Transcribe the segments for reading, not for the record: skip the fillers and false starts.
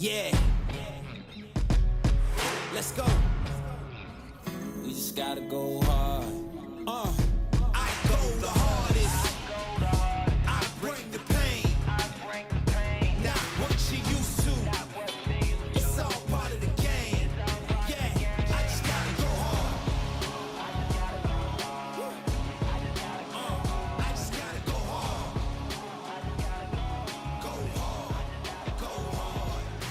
Yeah. Let's go. We just gotta go hard. I go the hardest. I bring the pain. Not what you used to. It's all part of the game. Yeah, I just gotta go hard. I just gotta go hard. Go hard. Go hard.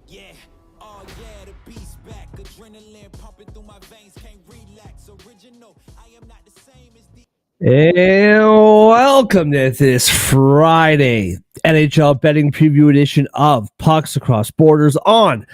Yeah. Oh yeah, the beast back. Adrenaline pumping through my veins. Can't relax. Original. I am not the same as the. And welcome to this Friday NHL betting preview edition of Pucks Across Borders on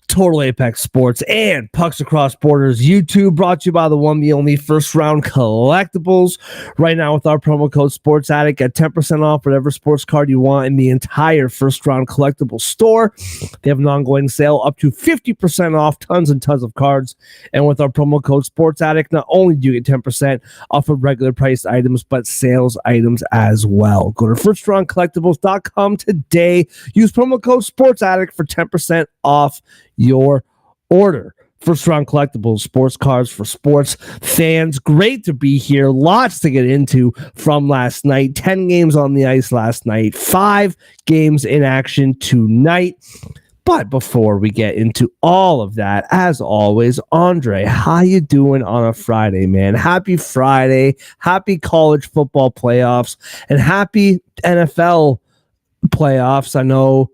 Total Apex Sports and Pucks Across Borders YouTube, brought to you by the one, the only First Round Collectibles. Right now with our promo code Sports Addict, get 10% off whatever sports card you want in the entire First Round Collectible store. They have an ongoing sale up to 50% off tons and tons of cards. And with our promo code Sports Addict, not only do you get 10% off of regular priced items, but sales items as well. Go to firstroundcollectibles.com today. Use promo code Sports Addict for 10% off your order. First Round Collectibles, sports cards for sports fans. Great to be here. Lots to get into from last night. 10 games on the ice last night. 5 games in action tonight. But before we get into all of that, as always, Andre, how you doing on a Friday, man? Happy Friday. Happy college football playoffs. And happy NFL playoffs. I know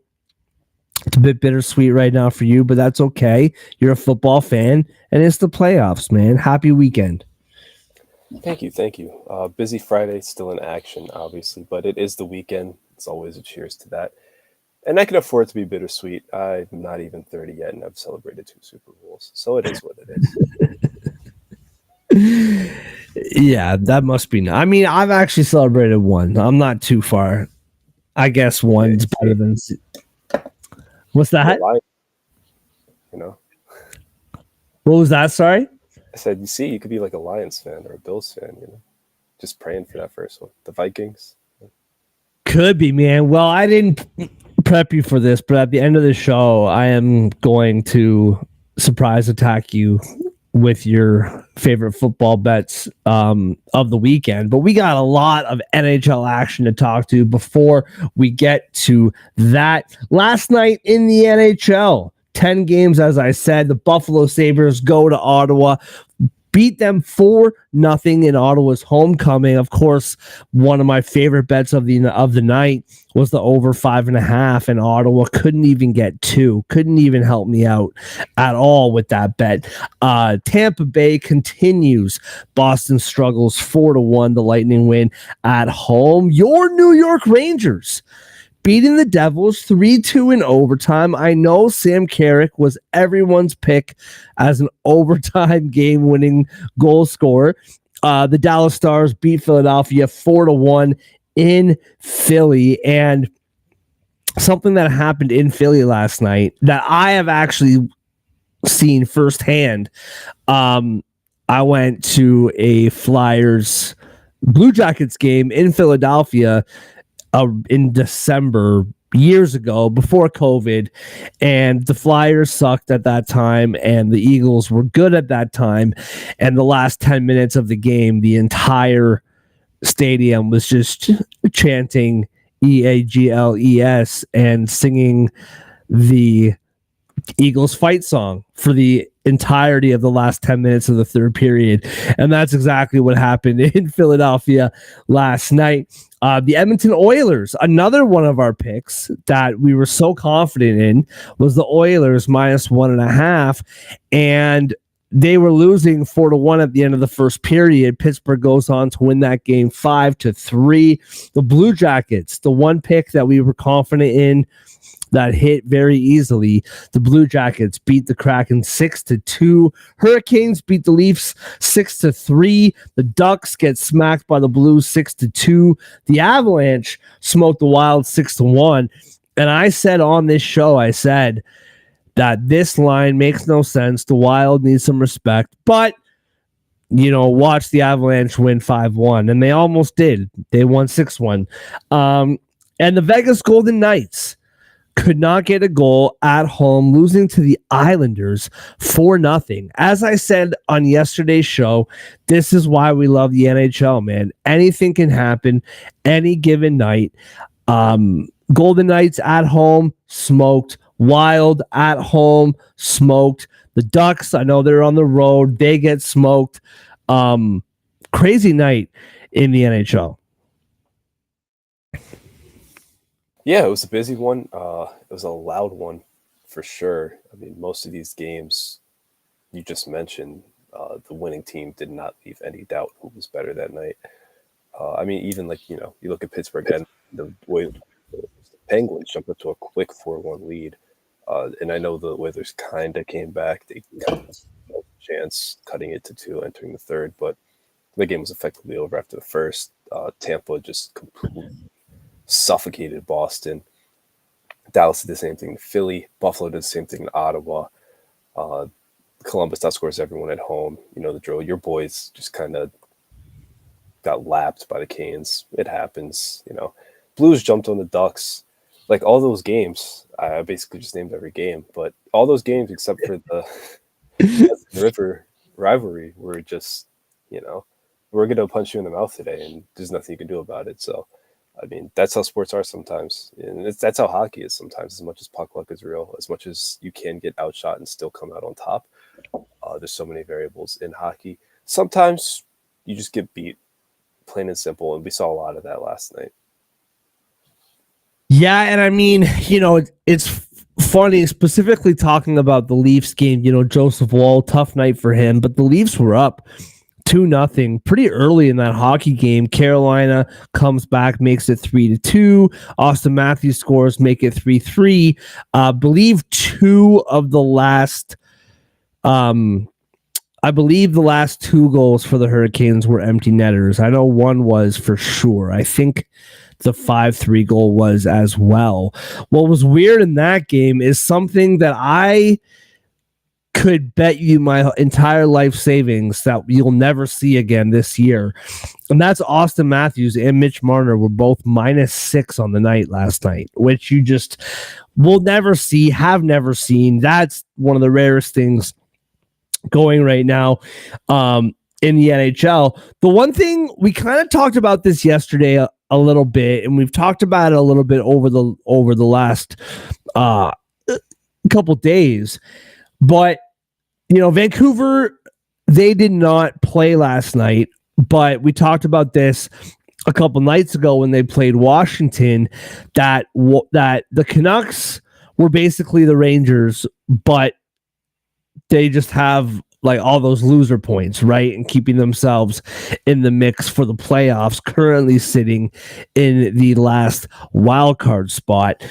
it's a bit bittersweet right now for you, but that's okay. You're a football fan, and it's the playoffs, man. Happy weekend. Thank you. Busy Friday, still in action, obviously, but it is the weekend. It's always a cheers to that. And I can afford to be bittersweet. I'm not even 30 yet, and I've celebrated 2 Super Bowls, so it is what it is. Yeah, that must be. I mean, I've actually celebrated 1. I'm not too far. I guess 1's better than. What's that? You know. What was that? Sorry? I said, you could be like a Lions fan or a Bills fan, just praying for that first one. The Vikings. Could be, man. Well, I didn't prep you for this, but at the end of the show, I am going to surprise attack you with your favorite football bets of the weekend. But we got a lot of NHL action to talk to before we get to that. Last night in the NHL, 10 games, as I said, the Buffalo Sabres go to Ottawa, beat them 4-0 in Ottawa's homecoming. Of course, one of my favorite bets of the night was the over 5.5, and Ottawa couldn't even get 2. Couldn't even help me out at all with that bet. Tampa Bay continues. Boston struggles 4-1. The Lightning win at home. Your New York Rangers beating the Devils 3-2 in overtime. I know Sam Carrick was everyone's pick as an overtime game-winning goal scorer. The Dallas Stars beat Philadelphia 4-1 in Philly. And something that happened in Philly last night that I have actually seen firsthand. I went to a Flyers Blue Jackets game in Philadelphia in December years ago, before COVID, and the Flyers sucked at that time and the Eagles were good at that time, and the last 10 minutes of the game, the entire stadium was just chanting EAGLES and singing the Eagles fight song for the entirety of the last 10 minutes of the third period. And that's exactly what happened in Philadelphia last night. The Edmonton Oilers, another one of our picks that we were so confident in, was the Oilers minus 1.5. And they were losing 4-1 at the end of the first period. Pittsburgh goes on to win that game 5-3. The Blue Jackets, the one pick that we were confident in that hit very easily. The Blue Jackets beat the Kraken 6-2. Hurricanes beat the Leafs 6-3. The Ducks get smacked by the Blues 6-2. The Avalanche smoked the Wild 6-1. And I said on this show, I said that this line makes no sense. The Wild needs some respect, but watch the Avalanche win 5-1, and they almost did. They won 6-1. And the Vegas Golden Knights could not get a goal at home, losing to the Islanders 4-0. As I said on yesterday's show, this is why we love the NHL, man. Anything can happen any given night. Golden Knights at home, smoked. Wild at home, smoked. The Ducks, I know they're on the road. They get smoked. Crazy night in the NHL. Yeah, it was a busy one. It was a loud one for sure. I mean, most of these games you just mentioned, the winning team did not leave any doubt who was better that night. I mean, even like, you look at Pittsburgh and the way the Penguins jumped up to a quick 4-1 lead. And I know the Oilers kind of came back. They kind of had a chance cutting it to 2, entering the third, but the game was effectively over after the first. Tampa just completely suffocated Boston. Dallas did the same thing to Philly. Buffalo did the same thing to Ottawa. Columbus outscores everyone at home. You know the drill. Your boys just kind of got lapped by the Canes. It happens. Blues jumped on the Ducks. Like all those games, I basically just named every game, but all those games except for the River rivalry were just, we're going to punch you in the mouth today, and there's nothing you can do about it. So, I mean, that's how sports are sometimes, and that's how hockey is sometimes. As much as puck luck is real, as much as you can get outshot and still come out on top, there's so many variables in hockey. Sometimes you just get beat, plain and simple, and we saw a lot of that last night. Yeah, and I mean, it's funny, specifically talking about the Leafs game, Joseph Woll, tough night for him, but the Leafs were up 2-0 pretty early in that hockey game. Carolina comes back, makes it 3-2. Austin Matthews scores, make it 3-3. Believe the last 2 goals for the Hurricanes were empty netters. I know one was for sure. I think the 5-3 goal was as well. What was weird in that game is something that I could bet you my entire life savings that you'll never see again this year. And that's Austin Matthews and Mitch Marner were both -6 on the night last night, which you just will never see, have never seen. That's one of the rarest things going right now in the NHL. The one thing we kind of talked about this yesterday a little bit, and we've talked about it a little bit over the last couple days, but Vancouver, they did not play last night, but we talked about this a couple nights ago when they played Washington, that the Canucks were basically the Rangers, but they just have like all those loser points, right? And keeping themselves in the mix for the playoffs, currently sitting in the last wild card spot.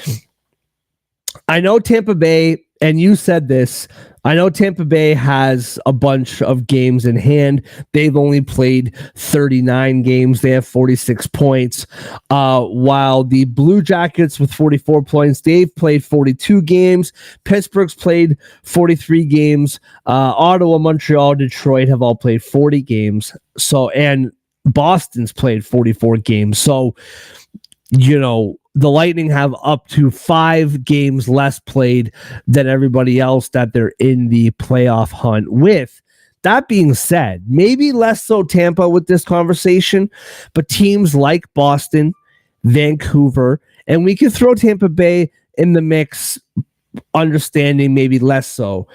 I know Tampa Bay, and you said this, I know Tampa Bay has a bunch of games in hand. They've only played 39 games. They have 46 points. While the Blue Jackets with 44 points, they've played 42 games. Pittsburgh's played 43 games. Ottawa, Montreal, Detroit have all played 40 games. And Boston's played 44 games. So, the Lightning have up to 5 games less played than everybody else that they're in the playoff hunt with. That being said, maybe less so Tampa with this conversation, but teams like Boston, Vancouver, and we can throw Tampa Bay in the mix, understanding maybe less so.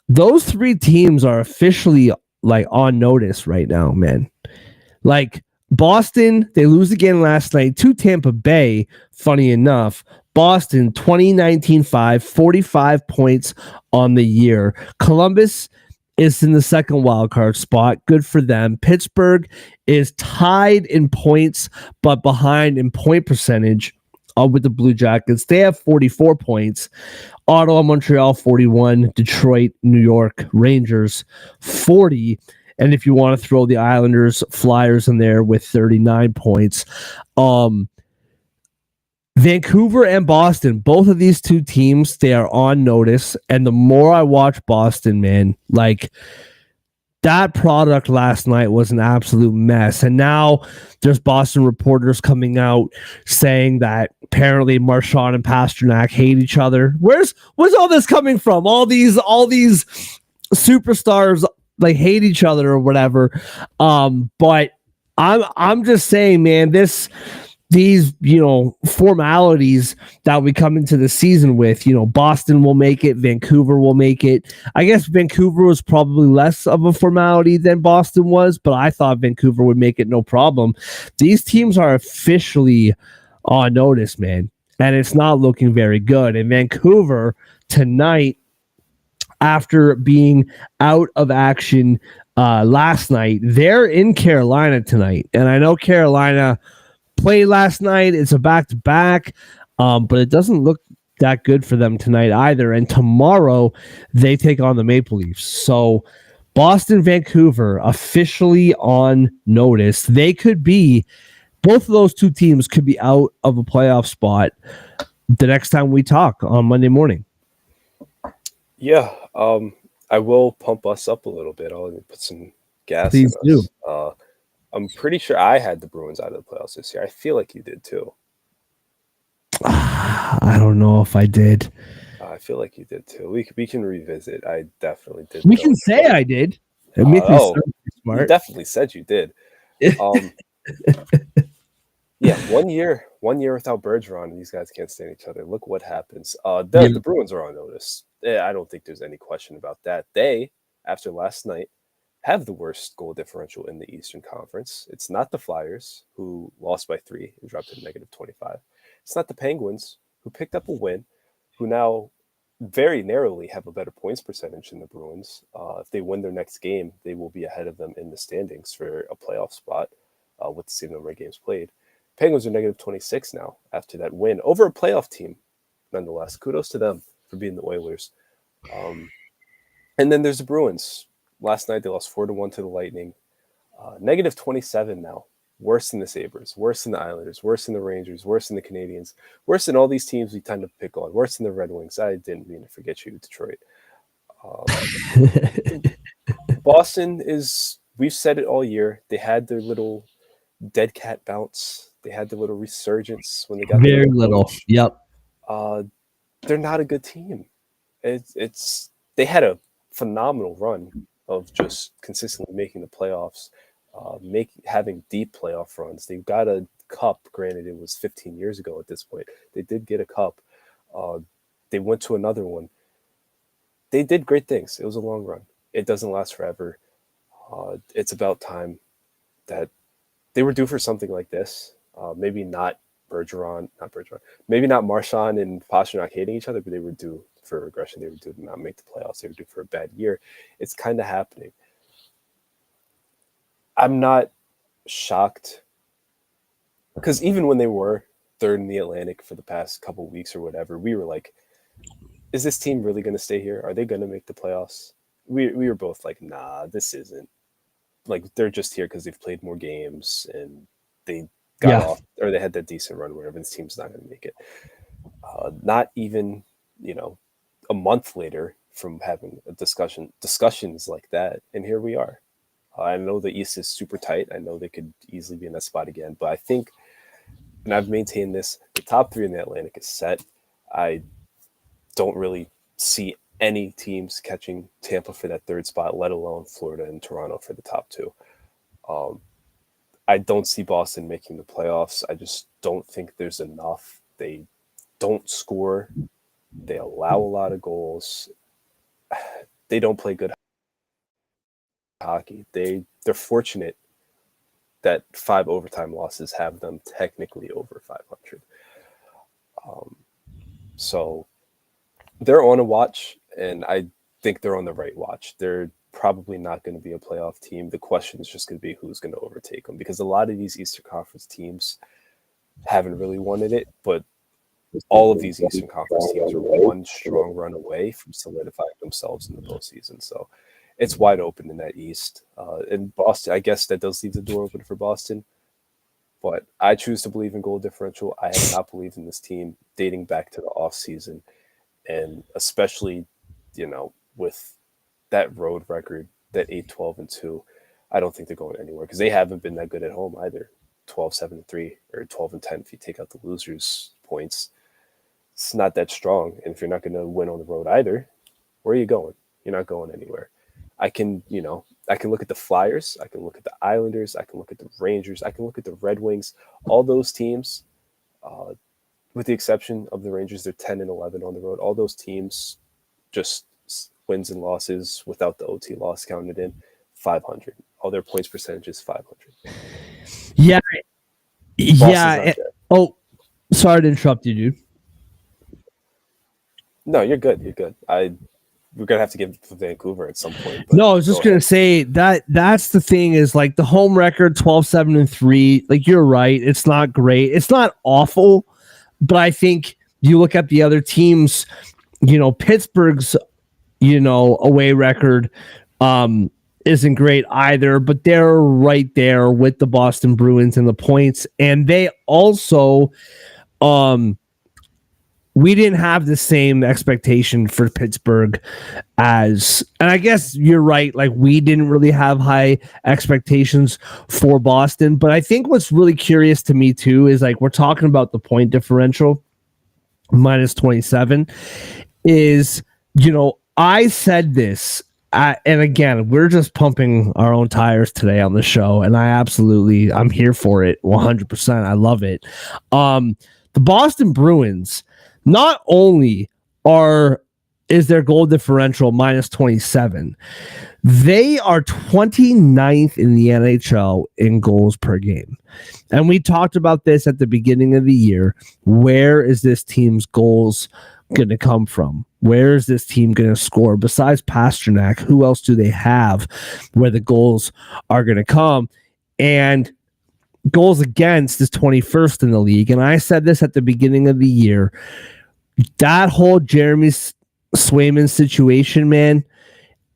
Those 3 teams are officially like on notice right now, man. Like, Boston, they lose again last night to Tampa Bay. Funny enough, Boston 20-19-5, 45 points on the year. Columbus is in the second wild card spot. Good for them. Pittsburgh is tied in points, but behind in point percentage with the Blue Jackets. They have 44 points. Ottawa, Montreal 41. Detroit, New York Rangers 40. And if you want to throw the Islanders, Flyers in there with 39 points. Vancouver and Boston, both of these 2 teams, they are on notice. And the more I watch Boston, man, like that product last night was an absolute mess. And now there's Boston reporters coming out saying that apparently Marchand and Pasternak hate each other. Where's all this coming from? All these superstars like hate each other or whatever. But I'm just saying, man, these, formalities that we come into the season with, Boston will make it, Vancouver will make it. I guess Vancouver was probably less of a formality than Boston was, but I thought Vancouver would make it no problem. These teams are officially on notice, man, and it's not looking very good. And Vancouver tonight, after being out of action last night, they're in Carolina tonight. And I know Carolina played last night. It's a back-to-back, but it doesn't look that good for them tonight either. And tomorrow, they take on the Maple Leafs. So Boston, Vancouver, officially on notice. They could be, both of those two teams could be out of a playoff spot the next time we talk on Monday morning. Yeah, I will pump us up a little bit. I'll put some gas Please in us. do. I'm pretty sure I had the Bruins out of the playoffs this year. I feel like you did too. I don't know if I did. I feel like you did too. We can revisit. I definitely did. We can say I did. It makes me sound smart. You definitely said you did. Yeah, 1 year without Bergeron, and these guys can't stand each other. Look what happens. The Bruins are on notice. I don't think there's any question about that. They, after last night, have the worst goal differential in the Eastern Conference. It's not the Flyers, who lost by 3 and dropped to -25. It's not the Penguins, who picked up a win, who now very narrowly have a better points percentage than the Bruins. If they win their next game, they will be ahead of them in the standings for a playoff spot with the same number of games played. Penguins are -26 now after that win over a playoff team. Nonetheless, kudos to them for beating the Oilers. And then there's the Bruins. Last night they lost 4-1 to the Lightning. -27 now. Worse than the Sabres, worse than the Islanders, worse than the Rangers, worse than the Canadiens, worse than all these teams we tend to pick on, worse than the Red Wings. I didn't mean to forget you, Detroit. Boston is, we've said it all year, they had their little dead cat bounce. They had their little resurgence when they got very little. coach. Yep. They're not a good team. It's they had a phenomenal run of just consistently making the playoffs, having deep playoff runs. They got a cup. Granted, it was 15 years ago at this point. They did get a cup. They went to another one. They did great things. It was a long run. It doesn't last forever. It's about time that they were due for something like this. Maybe not Bergeron. Maybe not Marchand and Pasternak hating each other, but they were due for regression. They were due to not make the playoffs. They were due for a bad year. It's kind of happening. I'm not shocked because even when they were third in the Atlantic for the past couple of weeks or whatever, we were like, is this team really going to stay here? Are they going to make the playoffs? We were both like, nah, this isn't. Like, they're just here because they've played more games and they got off, or they had that decent run, whatever. This team's not going to make it. Not even, a month later from having a discussions like that, and here we are. I know the East is super tight. I know they could easily be in that spot again, but I think, and I've maintained this, the top 3 in the Atlantic is set. I don't really see any teams catching Tampa for that 3rd spot, let alone Florida and Toronto for the top 2. I don't see Boston making the playoffs. I just don't think there's enough. They don't score. They allow a lot of goals. They don't play good hockey. They're fortunate that 5 overtime losses have them technically over 500. So they're on a watch, and I think they're on the right watch. They're probably not going to be a playoff team. The question is just going to be who's going to overtake them, because a lot of these Eastern Conference teams haven't really wanted it, but all of these Eastern Conference teams are one strong run away from solidifying themselves in the postseason. So it's wide open in that East. In Boston, I guess that does leave the door open for Boston, but I choose to believe in goal differential. I have not believed in this team dating back to the offseason, and especially, with that road record, that 8-12-2, I don't think they're going anywhere because they haven't been that good at home either. 12-7-3 or 12-10 if you take out the losers points. It's not that strong. And if you're not going to win on the road either, where are you going? You're not going anywhere. I can look at the Flyers. I can look at the Islanders. I can look at the Rangers. I can look at the Red Wings. All those teams, with the exception of the Rangers, they're 10-11 on the road. All those teams, just wins and losses without the OT loss counted in, 500. All their points percentage is 500. Yeah. Yeah. Oh, sorry to interrupt you, dude. No, you're good. You're good. We're gonna have to give Vancouver at some point. No, I was just gonna say that's the thing is like the home record 12-7-3. Like you're right, it's not great. It's not awful, but I think you look at the other teams. Pittsburgh's away record isn't great either, but they're right there with the Boston Bruins in the points, and they also we didn't have the same expectation for Pittsburgh and I guess you're right, like we didn't really have high expectations for Boston, but I think what's really curious to me too is like we're talking about the point differential minus 27 is, I said this and again, we're just pumping our own tires today on the show, and I'm here for it 100%. I love it. The Boston Bruins, not only is their goal differential minus 27, they are 29th in the NHL in goals per game. And we talked about this at the beginning of the year. Where is this team's goals going to come from? Where is this team going to score? Besides Pasternak, who else do they have where the goals are going to come? And goals against is 21st in the league. And I said this at the beginning of the year. That whole Jeremy Swayman situation, man,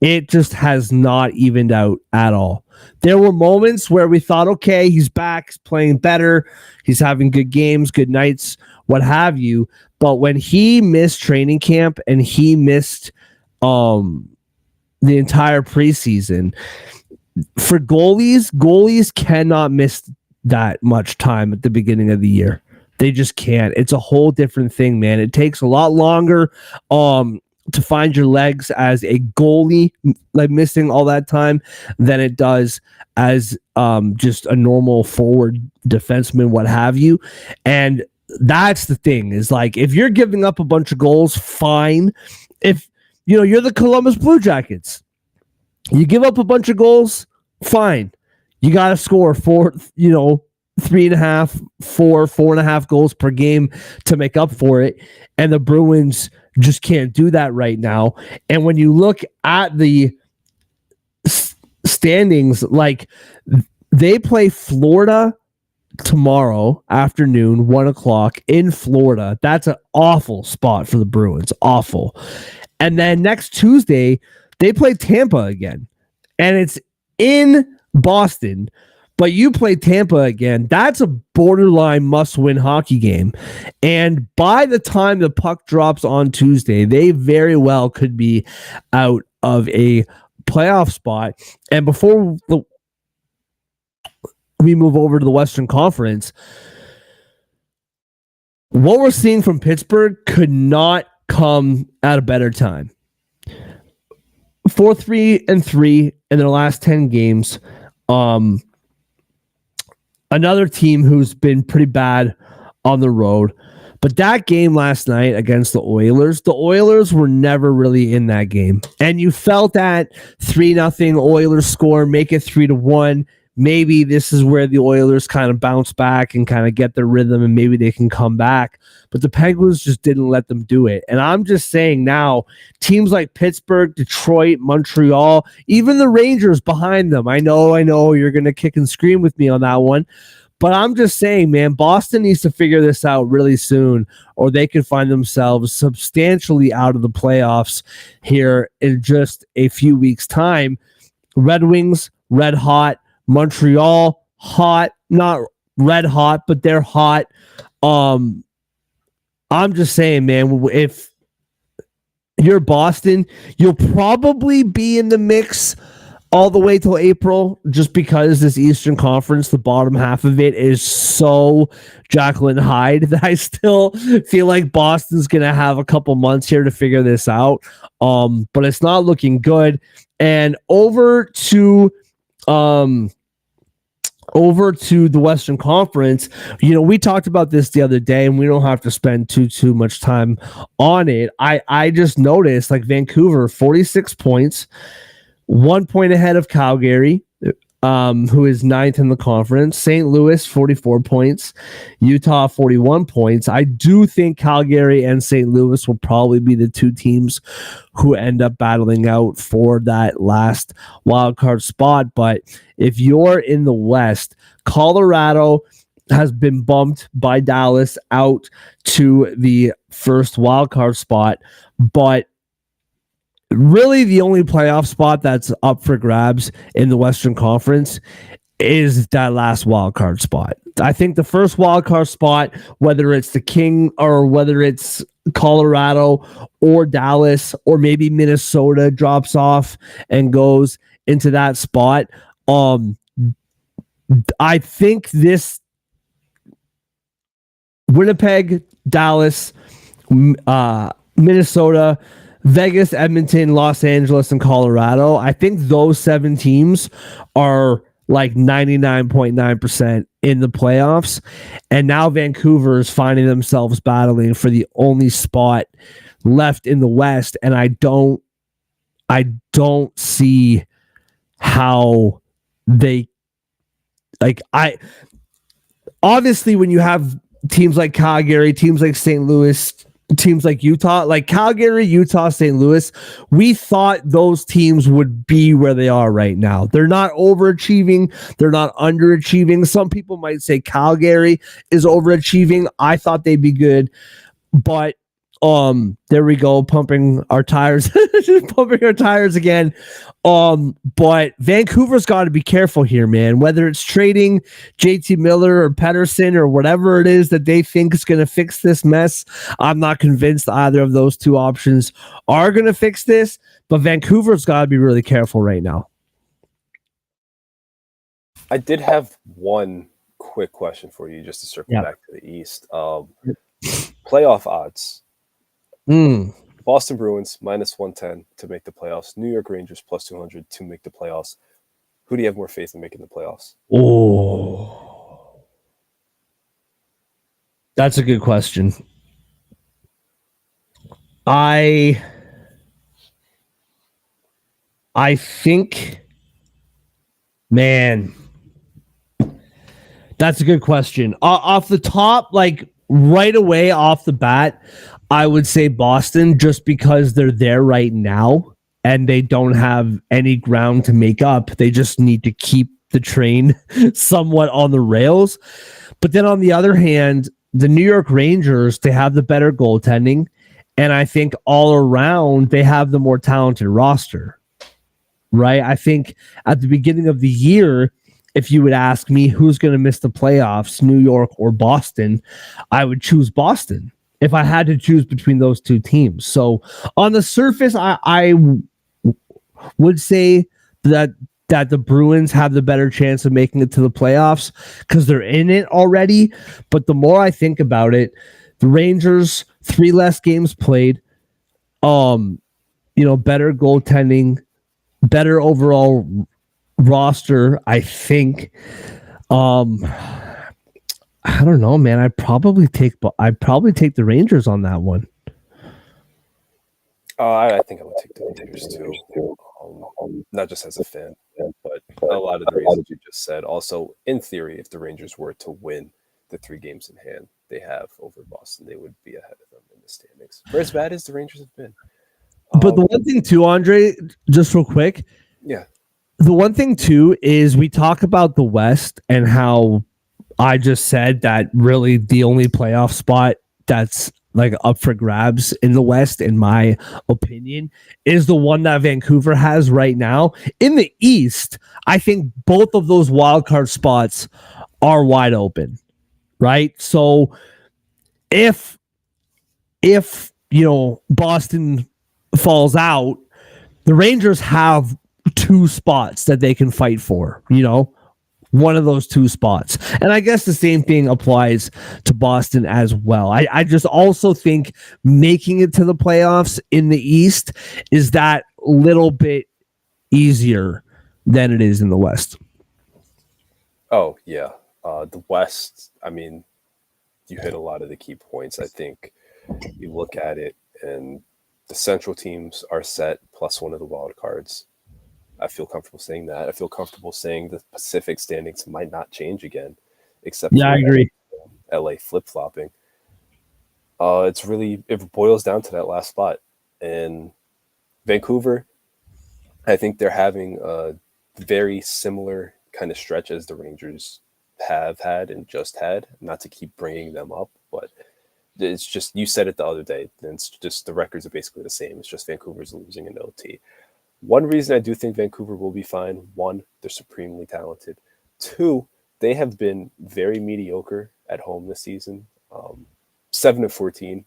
it just has not evened out at all. There were moments where we thought, okay, he's back, he's playing better, he's having good games, good nights, what have you. But when he missed training camp and he missed the entire preseason, for goalies cannot miss that much time at the beginning of the year. They just can't. It's a whole different thing, man. It takes a lot longer to find your legs as a goalie, like missing all that time, than it does as just a normal forward defenseman, what have you. And that's the thing is like, if you're giving up a bunch of goals, fine. If you're the Columbus Blue Jackets, you give up a bunch of goals, fine. You got to score 3.5, 4.5 goals per game to make up for it. And the Bruins just can't do that right now. And when you look at the standings, like they play Florida tomorrow afternoon, 1:00 in Florida. That's an awful spot for the Bruins. Awful. And then next Tuesday, they play Tampa again. And it's in Boston. But you play Tampa again. That's a borderline must-win hockey game. And by the time the puck drops on Tuesday, they very well could be out of a playoff spot. And before we move over to the Western Conference, what we're seeing from Pittsburgh could not come at a better time. 4-3-3 in their last 10 games. Another team who's been pretty bad on the road. But that game last night against the Oilers were never really in that game. And you felt that 3-0 Oilers score, make it 3-1. Maybe this is where the Oilers kind of bounce back and kind of get their rhythm and maybe they can come back. But the Penguins just didn't let them do it. And I'm just saying now, teams like Pittsburgh, Detroit, Montreal, even the Rangers behind them. I know you're going to kick and scream with me on that one. But I'm just saying, man, Boston needs to figure this out really soon, or they could find themselves substantially out of the playoffs here in just a few weeks' time. Red Wings, red hot. Montreal, hot. Not red hot, but they're hot. I'm just saying, man, if you're Boston, you'll probably be in the mix all the way till April, just because this Eastern Conference, the bottom half of it is so Jekyll and Hyde that I still feel like Boston's gonna have a couple months here to figure this out. But it's not looking good. And over to the Western Conference, we talked about this the other day, and we don't have to spend too much time on it. I just noticed, like, Vancouver, 46 points, 1 point ahead of Calgary, who is ninth in the conference. St. Louis, 44 points. Utah, 41 points. I do think Calgary and St. Louis will probably be the two teams who end up battling out for that last wild card spot. But if you're in the West, Colorado has been bumped by Dallas out to the first wild card spot. But really, the only playoff spot that's up for grabs in the Western Conference is that last wild card spot. I think the first wild card spot, whether it's the King or whether it's Colorado or Dallas or maybe Minnesota, drops off and goes into that spot. I think this Winnipeg, Dallas, Minnesota, Vegas, Edmonton, Los Angeles, and Colorado, I think those 7 teams are like 99.9% in the playoffs. And now Vancouver is finding themselves battling for the only spot left in the West. And I don't see how they, obviously when you have teams like Calgary, teams like St. Louis, teams like Utah, like Calgary, Utah, St. Louis, we thought those teams would be where they are right now. They're not overachieving. They're not underachieving. Some people might say Calgary is overachieving. I thought they'd be good, but there we go, pumping our tires again. But Vancouver's got to be careful here, man. Whether it's trading JT Miller or Pedersen or whatever it is that they think is going to fix this mess, I'm not convinced either of those two options are going to fix this. But Vancouver's got to be really careful right now. I did have one quick question for you, just to circle back to the East. Playoff odds. Boston Bruins -110 to make the playoffs. New York Rangers +200 to make the playoffs. Who do you have more faith in making the playoffs? Oh, that's a good question. I think, man, that's a good question. Off the top, like right away off the bat, I would say Boston, just because they're there right now and they don't have any ground to make up. They just need to keep the train somewhat on the rails. But then on the other hand, the New York Rangers, they have the better goaltending. And I think all around, they have the more talented roster, right? I think at the beginning of the year, if you would ask me who's going to miss the playoffs, New York or Boston, I would choose Boston if I had to choose between those two teams. So on the surface, I would say that the Bruins have the better chance of making it to the playoffs because they're in it already. But the more I think about it, the Rangers, 3 less games played, better goaltending, better overall roster, I think. I don't know, man. I'd probably take the Rangers on that one. I think I would take the Rangers too. Not just as a fan, but a lot of the reasons you just said. Also, in theory, if the Rangers were to win the 3 games in hand they have over Boston, they would be ahead of them in the standings. For as bad as the Rangers have been. But the one thing too, Andre, just real quick. Yeah. The one thing too is we talk about the West and how I just said that really the only playoff spot that's like up for grabs in the West, in my opinion, is the one that Vancouver has right now. In the East, I think both of those wild card spots are wide open, right? So if Boston falls out, the Rangers have two spots that they can fight for, one of those two spots. And I guess the same thing applies to Boston as well. I just also think making it to the playoffs in the East is that little bit easier than it is in the West. Oh, yeah. The West, I mean, you hit a lot of the key points. I think you look at it and the Central teams are set plus one of the wild cards. I feel comfortable saying that. I feel comfortable saying the Pacific standings might not change again, except for I agree. LA flip-flopping. It boils down to that last spot. And Vancouver, I think they're having a very similar kind of stretch as the Rangers have had and just had. Not to keep bringing them up, but it's just, you said it the other day, and it's just the records are basically the same. It's just Vancouver's losing in OT. One reason I do think Vancouver will be fine: one, they're supremely talented. Two, they have been very mediocre at home this season. 7-14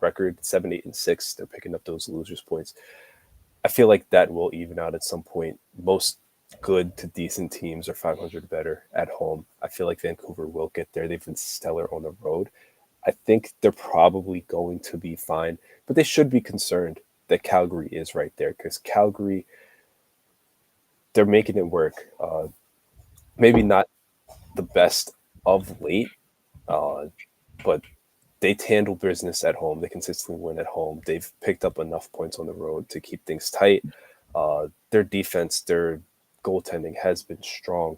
record, 7-8-6. They're picking up those losers points. I feel like that will even out at some point. Most good to decent teams are 500 better at home. I feel like Vancouver will get there. They've been stellar on the road. I think they're probably going to be fine, but they should be concerned that Calgary is right there, because Calgary, they're making it work. Maybe not the best of late, but they handle business at home. They consistently win at home. They've picked up enough points on the road to keep things tight. Their defense, their goaltending has been strong,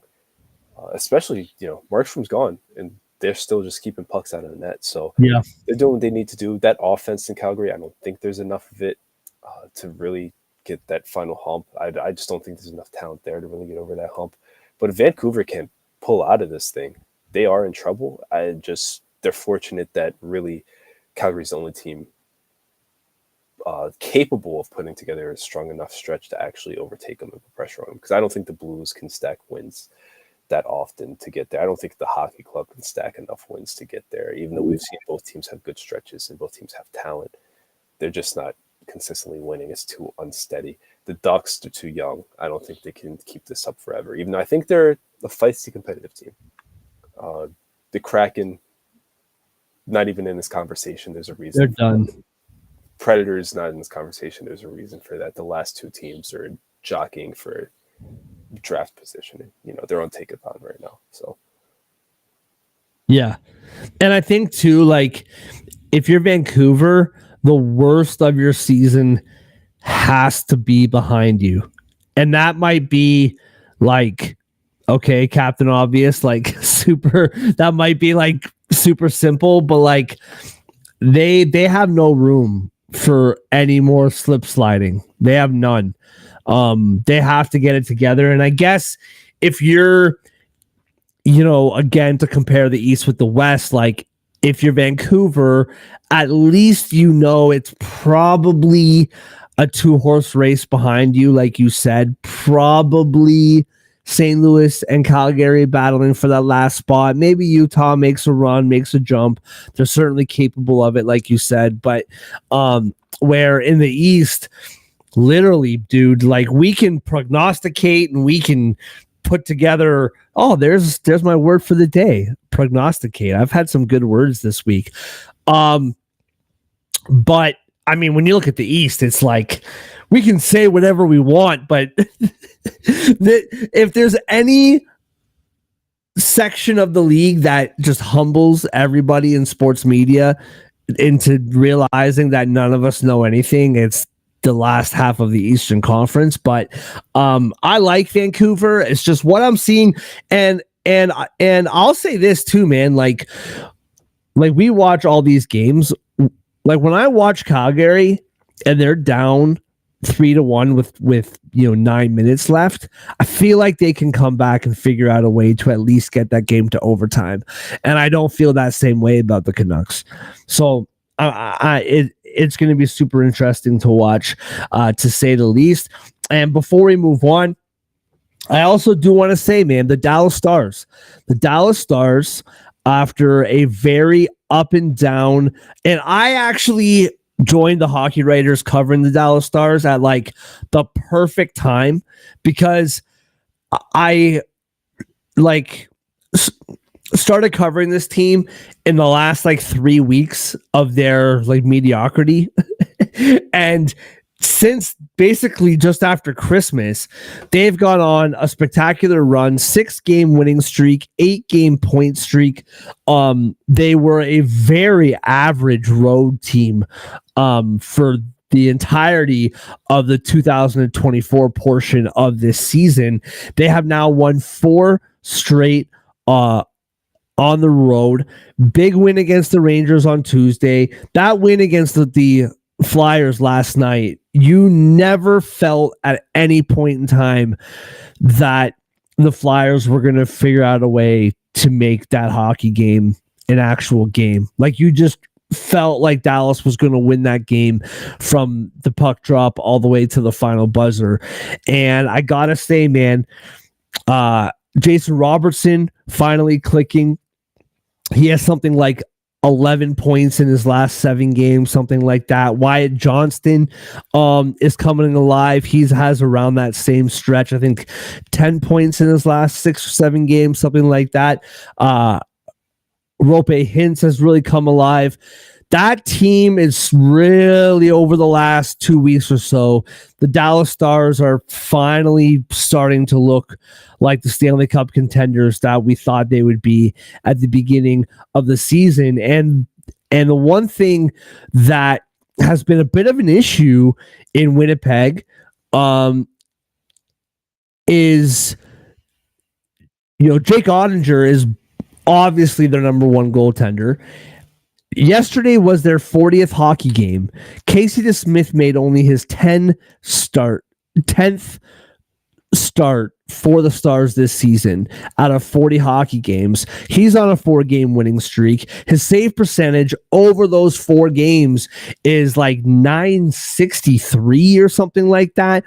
especially, Markstrom's gone, and they're still just keeping pucks out of the net. So Yeah. they're doing what they need to do. That offense in Calgary, I don't think there's enough of it to really get that final hump. I just don't think there's enough talent there to really get over that hump. But if Vancouver can pull out of this thing, they are in trouble. They're fortunate that really Calgary's the only team capable of putting together a strong enough stretch to actually overtake them and put pressure on them. Because I don't think the Blues can stack wins that often to get there. I don't think the hockey club can stack enough wins to get there, even though we've seen both teams have good stretches and both teams have talent. They're just not consistently winning. It's too unsteady. The Ducks, they're too young. I don't think they can keep this up forever, even though I think they're a feisty competitive team. The Kraken, not even in this conversation. There's a reason. They're done. Predators, not in this conversation. There's a reason for that. The last two teams are jockeying for draft position. They're on take-a-thon right now. So, yeah. And I think, too, like, if you're Vancouver, the worst of your season has to be behind you. And that might be like, okay, Captain Obvious, like that might be like super simple, but like they have no room for any more slip sliding. They have none. They have to get it together. And I guess if you're, again, to compare the East with the West, like if you're Vancouver, at least it's probably a 2-horse race behind you, like you said. Probably St. Louis and Calgary battling for that last spot. Maybe Utah makes a run, makes a jump. They're certainly capable of it, like you said. But where in the East, literally, dude, like we can prognosticate and we can put together. Oh, there's my word for the day. Prognosticate. I've had some good words this week. But I mean, when you look at the East, it's like we can say whatever we want, but if there's any section of the league that just humbles everybody in sports media into realizing that none of us know anything, it's the last half of the Eastern Conference. But I like Vancouver. It's just what I'm seeing, and I'll say this too, man. Like we watch all these games. Like when I watch Calgary and they're down 3-1 with 9 minutes left, I feel like they can come back and figure out a way to at least get that game to overtime. And I don't feel that same way about the Canucks. So it's going to be super interesting to watch, to say the least. And before we move on, I also do want to say, man, the Dallas Stars, after a very up and down, and I actually joined the hockey writers covering the Dallas Stars at like the perfect time, because I like started covering this team in the last like 3 weeks of their like mediocrity. And since basically just after Christmas, they've gone on a spectacular run, 6-game winning streak, 8-game point streak. They were a very average road team for the entirety of the 2024 portion of this season. They have now won 4 straight on the road. Big win against the Rangers on Tuesday. That win against the Flyers last night, you never felt at any point in time that the Flyers were going to figure out a way to make that hockey game an actual game. Like, you just felt like Dallas was going to win that game from the puck drop all the way to the final buzzer. And I got to say, man, Jason Robertson finally clicking. He has something like 11 points in his last 7 games, something like that. Wyatt Johnston is coming alive. He has around that same stretch, I think 10 points in his last 6 or 7 games, something like that. Rope Hintz has really come alive. That team is really, over the last 2 weeks or so, the Dallas Stars are finally starting to look like the Stanley Cup contenders that we thought they would be at the beginning of the season. And the one thing that has been a bit of an issue in Winnipeg is, Jake Ottinger is obviously their number one goaltender. Yesterday was their 40th hockey game. Casey DeSmith made only his 10th start for the Stars this season out of 40 hockey games. He's on a 4-game winning streak. His save percentage over those 4 games is like 963 or something like that.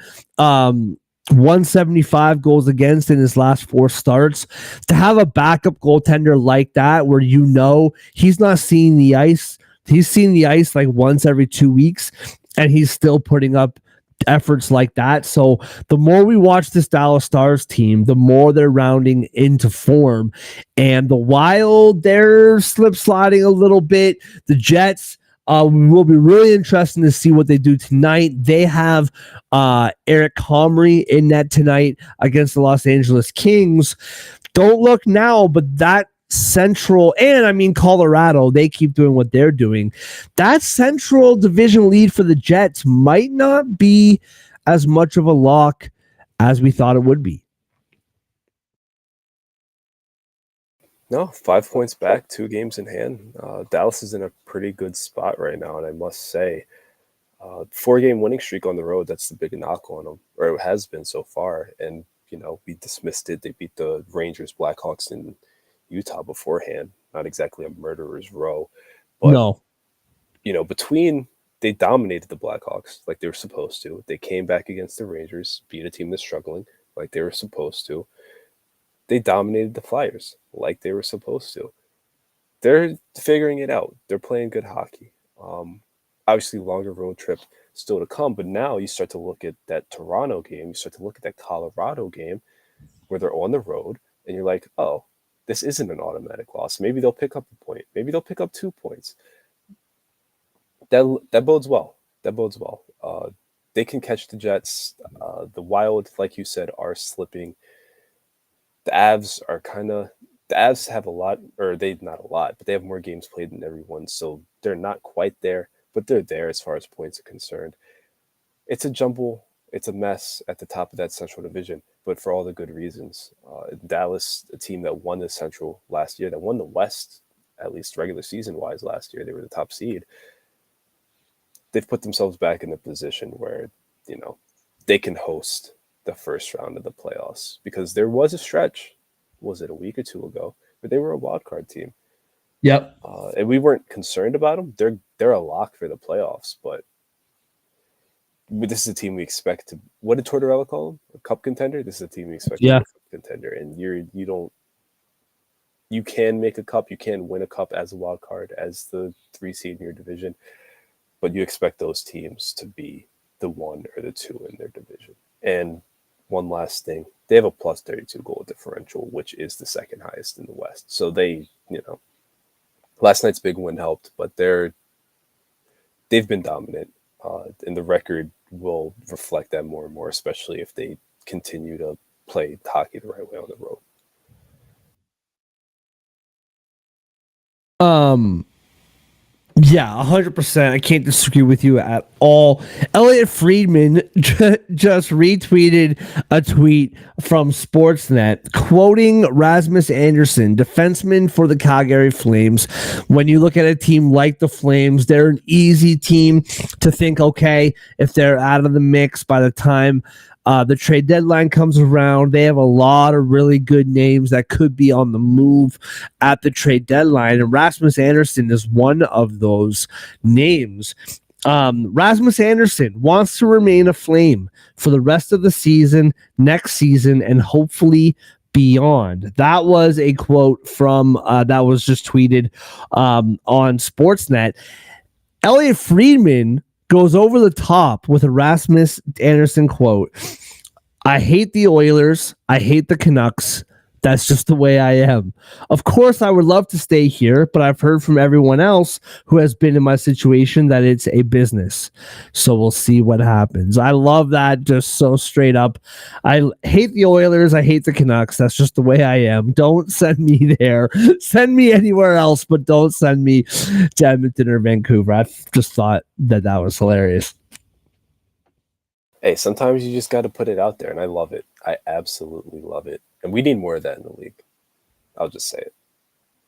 175 goals against in his last 4 starts. To have a backup goaltender like that, where he's not seeing the ice, he's seen the ice like once every 2 weeks, and he's still putting up efforts like that. So the more we watch this Dallas Stars team, the more they're rounding into form. And the Wild, they're slip sliding a little bit. The Jets, will be really interesting to see what they do tonight. They have Eric Comrie in net tonight against the Los Angeles Kings. Don't look now, but that Central, and I mean Colorado, they keep doing what they're doing. That Central division lead for the Jets might not be as much of a lock as we thought it would be. No, 5 points back, 2 games in hand. Dallas is in a pretty good spot right now, and I must say, 4-game winning streak on the road, that's the big knock on them, or it has been so far. And, we dismissed it. They beat the Rangers, Blackhawks, and Utah beforehand. Not exactly a murderer's row. But, No. They dominated the Blackhawks like they were supposed to. They came back against the Rangers, beat a team that's struggling like they were supposed to. They dominated the Flyers like they were supposed to. They're figuring it out. They're playing good hockey. Obviously, longer road trip still to come, but now you start to look at that Toronto game, you start to look at that Colorado game where they're on the road, and you're like, oh, this isn't an automatic loss. Maybe they'll pick up a point. Maybe they'll pick up 2 points. That bodes well. That bodes well. They can catch the Jets. The Wild, like you said, are slipping. The Avs have a lot, or they not a lot, but they have more games played than everyone, so they're not quite there, but they're there as far as points are concerned. It's a jumble. It's a mess at the top of that Central Division, but for all the good reasons. Dallas, a team that won the Central last year, that won the West, at least regular season-wise last year, they were the top seed. They've put themselves back in a position where, they can host the first round of the playoffs, because there was a stretch, was it a week or 2 ago, where they were a wild card team. Yep. And we weren't concerned about them. They're a lock for the playoffs, but this is a team we expect to. What did Tortorella call them? A cup contender. This is a team we expect to be a cup contender, and you can make a cup. You can win a cup as a wild card, as the 3 seed in your division. but you expect those teams to be the 1 or the 2 in their division. And one last thing, they have a plus 32 goal differential, which is the second highest in the West. So they, last night's big win helped, but they've been dominant, and the record will reflect that more and more, especially if they continue to play hockey the right way on the road. Yeah, 100%. I can't disagree with you at all. Elliot Friedman just retweeted a tweet from Sportsnet quoting Rasmus Andersson, defenseman for the Calgary Flames. When you look at a team like the Flames, they're an easy team to think, okay, if they're out of the mix by the time the trade deadline comes around, they have a lot of really good names that could be on the move at the trade deadline. And Rasmus Andersson is one of those names. Rasmus Andersson wants to remain a Flame for the rest of the season, next season, and hopefully beyond. That was a quote from that was just tweeted on Sportsnet. Elliot Friedman goes over the top with a Rasmus Andersson quote. I hate the Oilers. I hate the Canucks. That's just the way I am. Of course, I would love to stay here, but I've heard from everyone else who has been in my situation that it's a business. So we'll see what happens. I love that, just so straight up. I hate the Oilers. I hate the Canucks. That's just the way I am. Don't send me there. Send me anywhere else, but don't send me to Edmonton or Vancouver. I just thought that was hilarious. Hey, sometimes you just got to put it out there, and I love it. I absolutely love it. And we need more of that in the league. I'll just say it.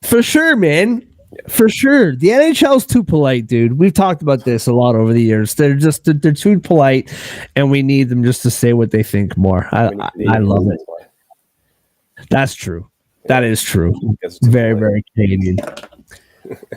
For sure, man. Yeah. For sure. The NHL's too polite, dude. We've talked about this a lot over the years. They're too polite, and we need them just to say what they think more. I love it. That's true. That is true. Very, very Canadian.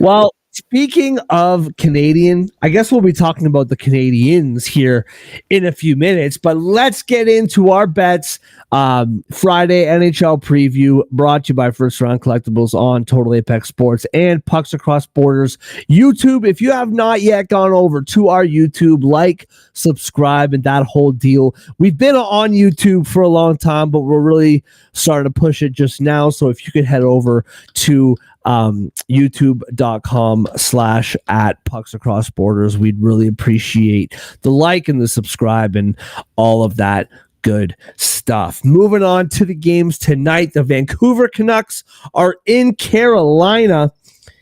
Well, speaking of Canadian, I guess we'll be talking about the Canadians here in a few minutes, but let's get into our bets. Friday NHL preview brought to you by First Round Collectibles on Total Apex Sports and Pucks Across Borders YouTube. If you have not yet gone over to our YouTube, like, subscribe, and that whole deal. We've been on YouTube for a long time, but we're really starting to push it just now. So if you could head over to youtube.com/at Pucks Borders, we'd really appreciate the like and the subscribe and all of that good stuff. Moving on to the games tonight, the Vancouver Canucks are in Carolina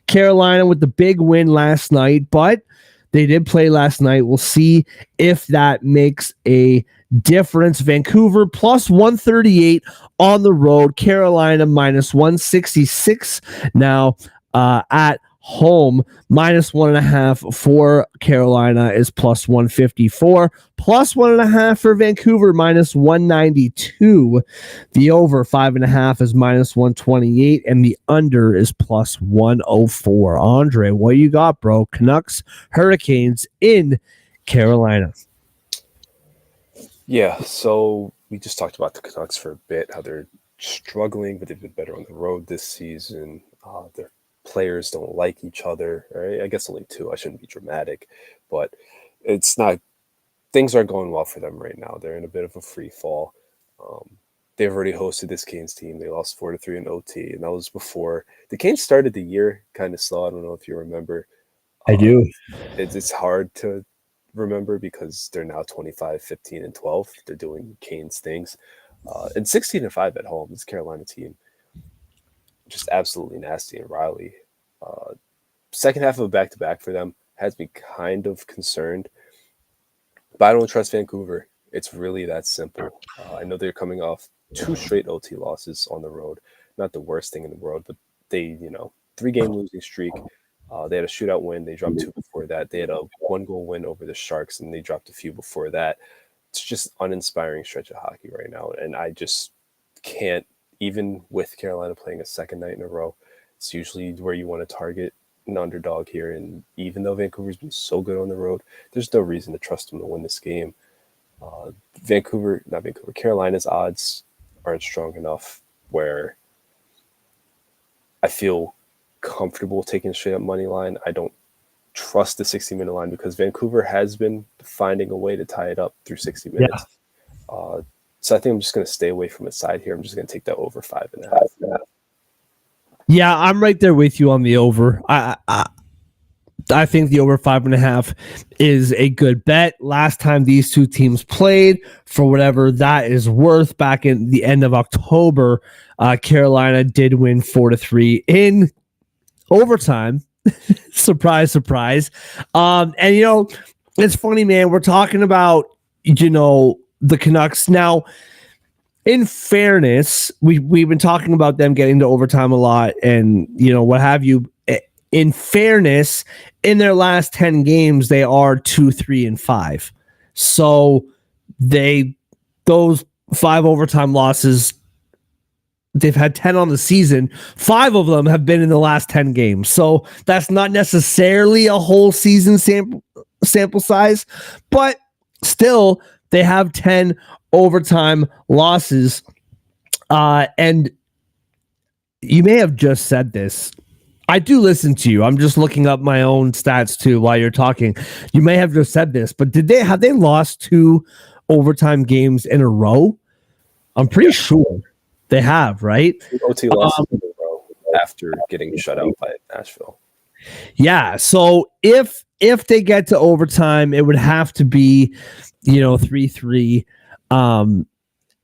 with the big win last night, but they did play last night. We'll see if that makes a difference. Vancouver plus 138 on the road. Carolina minus 166 now at home. Minus 1.5 for Carolina is plus 154. Plus 1.5 for Vancouver, minus 192. The over 5.5 is minus 128, and the under is plus 104. Andre, what you got, bro? Canucks, Hurricanes in Carolina. Yeah, so we just talked about the Canucks for a bit, how they're struggling, but they've been better on the road this season. Their players don't like each other. Right? I guess only two. I shouldn't be dramatic, but it's not. Things aren't going well for them right now. They're in a bit of a free fall. They've already hosted this Canes team. They lost 4-3 in OT, and that was before the Canes started the year kind of slow. I don't know if you remember. I do. It's hard to remember because they're now 25, 15, and 12. They're doing Canes things. And 16-5 at home. This Carolina team, just absolutely nasty and Riley. Second half of a back-to-back for them has me kind of concerned. But I don't trust Vancouver. It's really that simple. I know they're coming off 2 straight OT losses on the road. Not the worst thing in the world, but they, 3-game losing streak. They had a shootout win. They dropped 2 before that. They had a 1-goal win over the Sharks, and they dropped a few before that. It's just uninspiring stretch of hockey right now, and I just can't, even with Carolina playing a second night in a row, it's usually where you want to target an underdog here, and even though Vancouver's been so good on the road, there's no reason to trust them to win this game. Carolina's odds aren't strong enough where I feel comfortable taking a straight up money line. I don't trust the 60-minute line because Vancouver has been finding a way to tie it up through 60 minutes. So I think I'm just going to stay away from a side here. I'm just going to take that over 5.5. Yeah, I'm right there with you on the over. I think the over 5.5 is a good bet. Last time these two teams played, for whatever that is worth, back in the end of October, Carolina did win 4-3 in overtime. Surprise, surprise. And it's funny, man. We're talking about the Canucks now. In fairness, we've been talking about them getting to overtime a lot, and what have you. In fairness, in their last 10 games, they are 2-3-5. So those 5 overtime losses, they've had 10 on the season. 5 of them have been in the last 10 games. So that's not necessarily a whole season sample size, but still they have 10 overtime losses. And you may have just said this. I do listen to you. I'm just looking up my own stats too while you're talking. You may have just said this, but have they lost 2 overtime games in a row? I'm pretty sure they have, right? OT losses in a row after getting shut out by Nashville. Yeah. So if they get to overtime, it would have to be 3-3.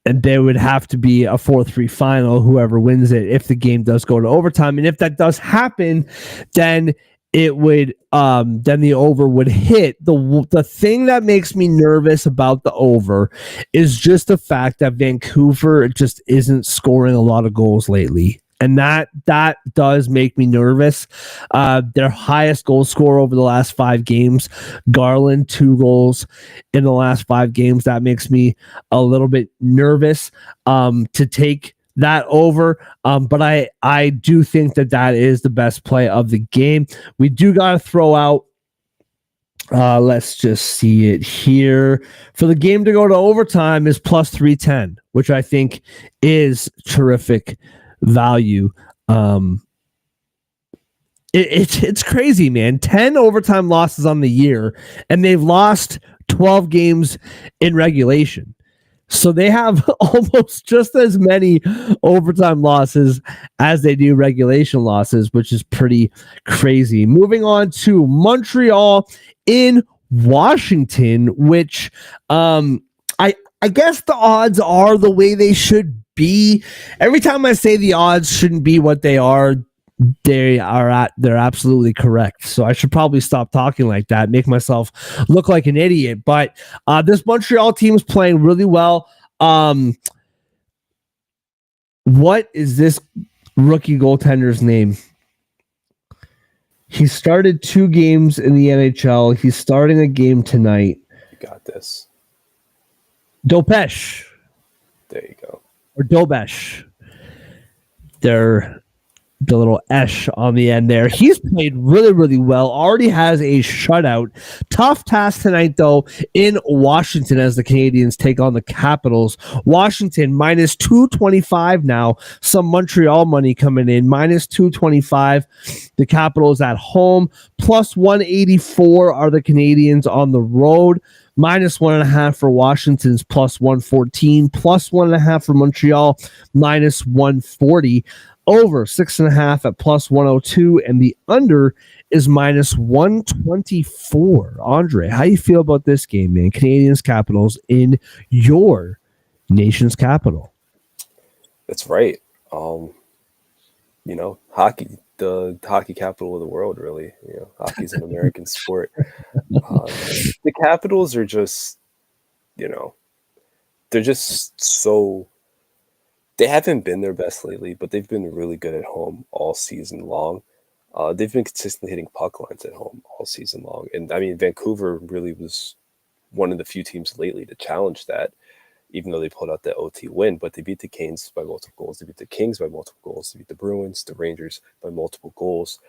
And there would have to be a 4-3 final, whoever wins it, if the game does go to overtime. And if that does happen, then it would then the over would hit. The thing that makes me nervous about the over is just the fact that Vancouver just isn't scoring a lot of goals lately. And that does make me nervous. Their highest goal scorer over the last 5 games, Garland, 2 goals in the last 5 games. That makes me a little bit nervous to take that over. But I do think that is the best play of the game. We do got to throw out. Let's just see it here. For the game to go to overtime is plus 310, which I think is terrific value. It's crazy, man. 10 overtime losses on the year, and they've lost 12 games in regulation. So they have almost just as many overtime losses as they do regulation losses, which is pretty crazy. Moving on to Montreal in Washington, which I guess the odds are the way they should be. Every time I say the odds shouldn't be what they are, they're absolutely correct. So I should probably stop talking like that, make myself look like an idiot. But this Montreal team is playing really well. What is this rookie goaltender's name? He started 2 games in the NHL. He's starting a game tonight. You got this. Dopesh. There you go. Or Dobesh. They're the little esh on the end there. He's played really, really well. Already has a shutout. Tough task tonight, though, in Washington as the Canadians take on the Capitals. Washington minus 225 now. Some Montreal money coming in. Minus 225. The Capitals at home. Plus 184 are the Canadians on the road. Minus 1.5 for Washington's plus 114. Plus 1.5 for Montreal. Minus 140. Over 6.5 at plus 102, and the under is minus 124. Andre, how you feel about this game, man? Canadians Capitals in your nation's capital. That's right. Hockey, the hockey capital of the world, really. Hockey's an American sport. The Capitals are just, they're just so. They haven't been their best lately, but they've been really good at home all season long. They've been consistently hitting puck lines at home all season long. And, Vancouver really was one of the few teams lately to challenge that, even though they pulled out that OT win. But they beat the Canes by multiple goals. They beat the Kings by multiple goals. They beat the Bruins, the Rangers by multiple goals.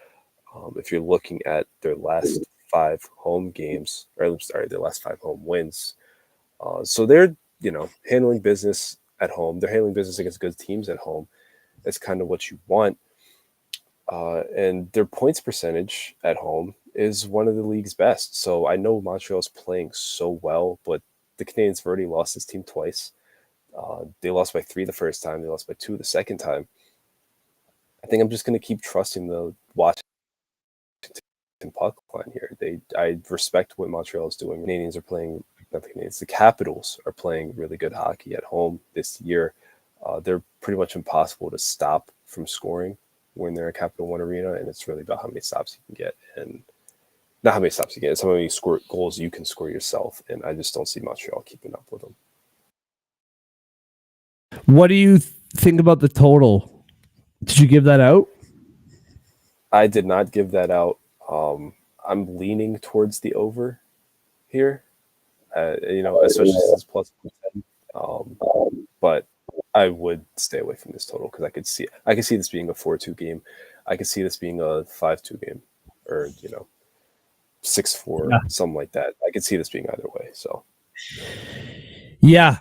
If you're looking at their last 5 home games, or their last 5 home wins. So they're, handling business at home. They're handling business against good teams at home. That's kind of what you want. And their points percentage at home is one of the league's best. So I know Montreal's playing so well, but the Canadiens have already lost this team twice. They lost by 3 the first time. They lost by 2 the second time. I think I'm just going to keep trusting the Washington puck line here. I respect what Montreal is doing. Canadiens are playing, not the Canadiens, the Capitals are playing really good hockey at home this year. They're pretty much impossible to stop from scoring when they're at Capital One Arena, and it's really about how many stops you can get, and not how many stops you get, it's how many goals you can score yourself, and I just don't see Montreal keeping up with them. What do you think about the total? Did you give that out? I did not give that out. I'm leaning towards the over here, especially since plus 10. But I would stay away from this total because I could see this being a 4-2 game. I could see this being a 5-2 game, or 6-4, something like that. I could see this being either way. So, yeah.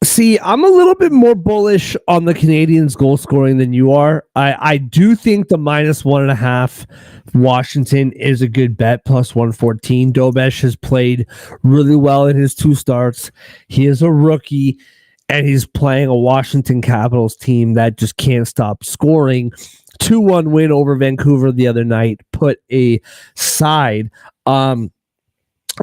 See, I'm a little bit more bullish on the Canadiens goal scoring than you are. I do think the -1.5 Washington is a good bet, plus 114. Dobesh has played really well in his 2 starts. He is a rookie, and he's playing a Washington Capitals team that just can't stop scoring. 2-1 win over Vancouver the other night put aside.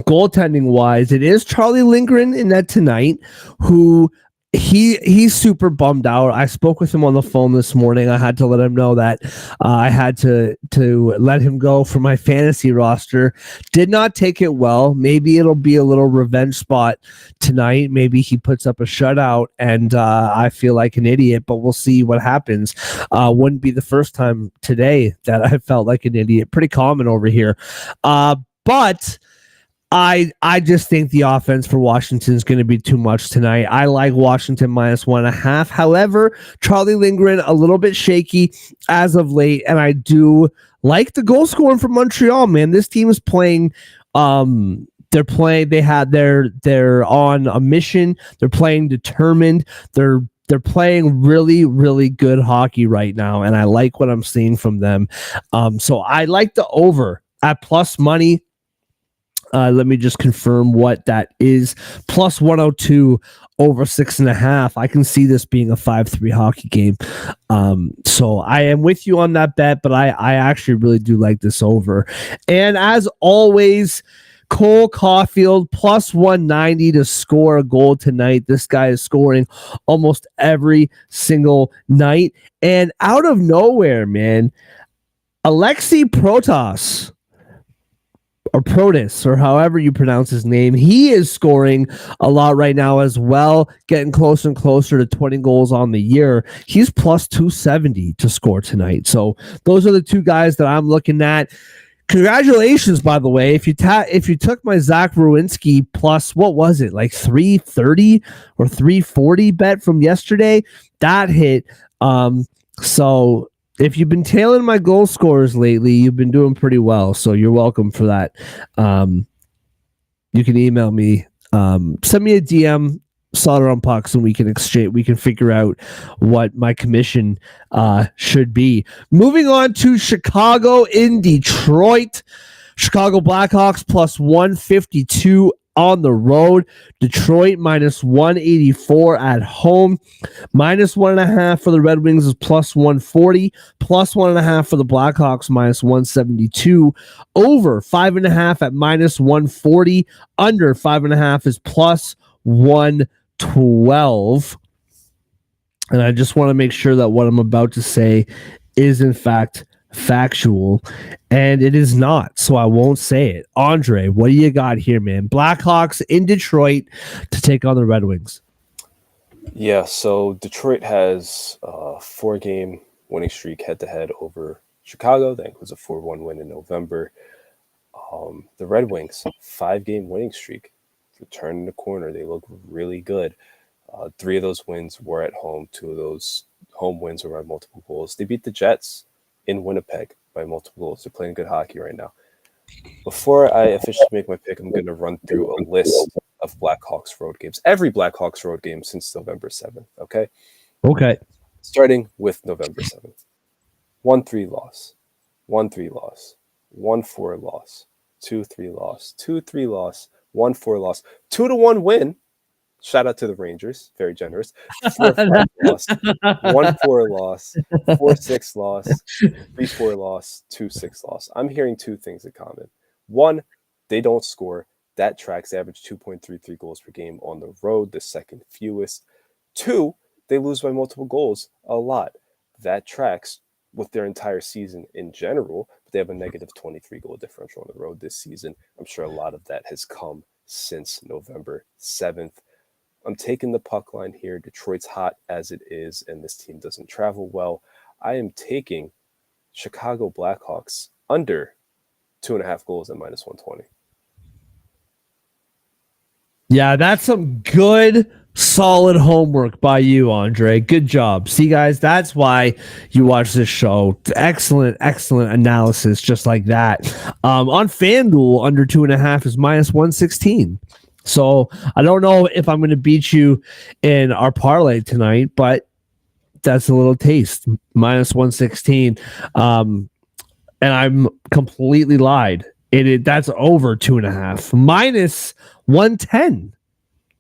Goaltending wise, it is Charlie Lindgren in that tonight, who he's super bummed out. I spoke with him on the phone this morning. I had to let him know that I had to let him go for my fantasy roster. Did not take it well. Maybe it'll be a little revenge spot tonight. Maybe he puts up a shutout and I feel like an idiot, but we'll see what happens. Wouldn't be the first time today that I felt like an idiot. Pretty common over here. But I just think the offense for Washington is going to be too much tonight. I like Washington -1.5. However, Charlie Lindgren a little bit shaky as of late, and I do like the goal scoring from Montreal. Man, this team is playing. They're on a mission. They're playing determined. They're playing really, really good hockey right now, and I like what I'm seeing from them. So I like the over at plus money. Let me just confirm what that is. Plus 102 over 6.5. I can see this being a 5-3 hockey game. So I am with you on that bet, but I actually really do like this over. And as always, Cole Caulfield plus 190 to score a goal tonight. This guy is scoring almost every single night. And out of nowhere, man, Alexei Protas, or Protas, or however you pronounce his name, he is scoring a lot right now as well, getting closer and closer to 20 goals on the year. He's plus 270 to score tonight. So those are the 2 guys that I'm looking at. Congratulations, by the way. If you took my Zach Rowinski plus, what was it, like 330 or 340 bet from yesterday, that hit. So if you've been tailing my goal scorers lately, you've been doing pretty well. So you're welcome for that. You can email me, send me a DM, Solder on Pucks, and we can exchange. We can figure out what my commission should be. Moving on to Chicago in Detroit. Chicago Blackhawks plus 152 on the road. Detroit minus 184 at home. Minus 1.5 for the Red Wings is plus 140. Plus 1.5 for the Blackhawks, minus 172. Over 5.5 at minus 140. Under 5.5 is plus 112. And I just want to make sure that what I'm about to say is in fact factual, and it is not, so I won't say it. Andre, what do you got here, man? Blackhawks in Detroit to take on the Red Wings. Yeah, so Detroit has a 4-game winning streak head-to-head over Chicago. That includes a 4-1 win in November. The Red Wings, 5-game winning streak. They're turning the corner. They look really good. 3 of those wins were at home. 2 of those home wins were by multiple goals. They beat the Jets in Winnipeg by multiple goals. They're playing good hockey right now. Before I officially make my pick, I'm going to run through a list of Blackhawks road games. Every Blackhawks road game since November 7th, okay? Okay. Starting with November 7th. 1-3 loss. 1-3 loss. 1-4 loss, 2-3 loss, 2-3 loss, 1-4 loss, 2-1 win. Shout out to the Rangers, very generous. 4-5 loss, 1-4 loss, 4-6 loss, 3-4 loss, 2-6 loss. I'm hearing two things in common. One, they don't score. That tracks average 2.33 goals per game on the road, the second fewest. Two, they lose by multiple goals a lot. That tracks with their entire season in general, but they have a negative 23 goal differential on the road this season. I'm sure a lot of that has come since November 7th. I'm taking the puck line here. Detroit's hot as it is, and this team doesn't travel well. I am taking Chicago Blackhawks under 2.5 goals at minus 120. Yeah, that's some good, solid homework by you, Andre. Good job. See, guys, that's why you watch this show. Excellent, excellent analysis, just like that. On FanDuel, under 2.5 is minus 116. So I don't know if I'm going to beat you in our parlay tonight, but that's a little taste. Minus 116. And I'm completely lied. That's over 2.5. Minus 110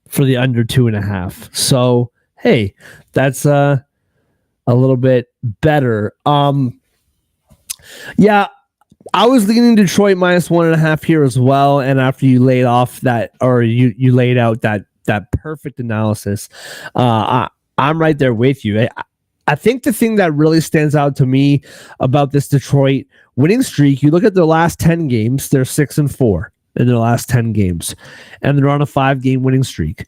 for the under 2.5. So hey, that's a little bit better. Yeah, I was leaning Detroit minus 1.5 here as well. And after you laid off that, or you laid out that perfect analysis, I'm right there with you. I think the thing that really stands out to me about this Detroit winning streak, you look at their last 10 games, they're 6-4 in their last 10 games, and they're on a 5-game winning streak,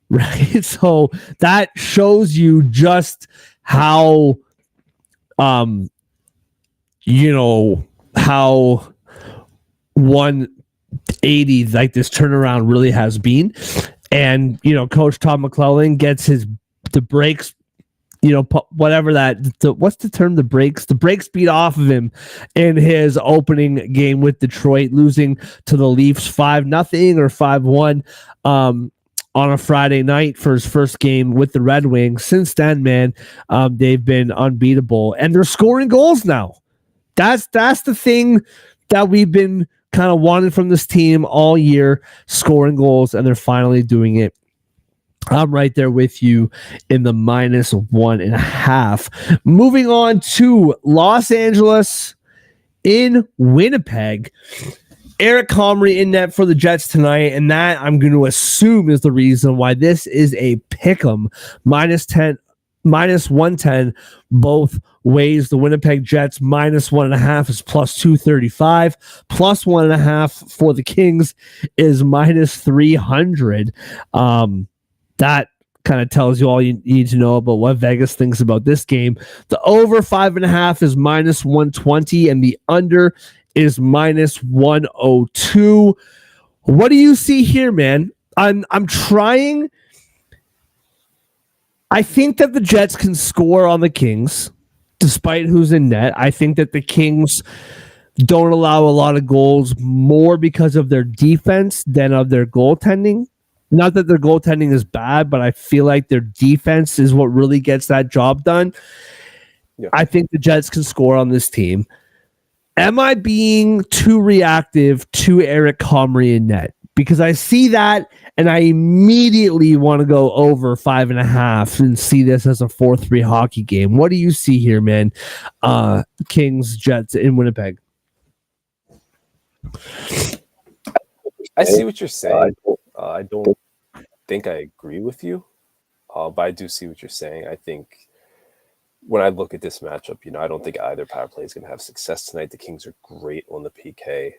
right? So that shows you just how, how 180 like this turnaround really has been. And, Coach Todd McClellan gets the breaks, whatever what's the term? The breaks beat off of him in his opening game with Detroit, losing to the Leafs 5-0 or 5-1 on a Friday night for his first game with the Red Wings. Since then, man, they've been unbeatable, and they're scoring goals now. That's the thing that we've been kind of wanting from this team all year, scoring goals, and they're finally doing it. I'm right there with you in the minus 1.5. Moving on to Los Angeles in Winnipeg. Eric Comrie in net for the Jets tonight, and that I'm going to assume is the reason why this is a pick'em. Minus 110 both ways. The Winnipeg Jets minus 1.5 is plus 235. Plus 1.5 for the Kings is minus 300. That kind of tells you all you need to know about what Vegas thinks about this game. The over 5.5 is minus 120, and the under is minus 102. What do you see here, man? I'm trying. I think that the Jets can score on the Kings, despite who's in net. I think that the Kings don't allow a lot of goals more because of their defense than of their goaltending. Not that their goaltending is bad, but I feel like their defense is what really gets that job done. Yeah. I think the Jets can score on this team. Am I being too reactive to Eric Comrie in net? Because I see that and I immediately want to go over 5.5 and see this as a 4-3 hockey game. What do you see here, man? Kings, Jets in Winnipeg. I see what you're saying. I don't think I agree with you, but I do see what you're saying. I think when I look at this matchup, I don't think either power play is going to have success tonight. The Kings are great on the PK,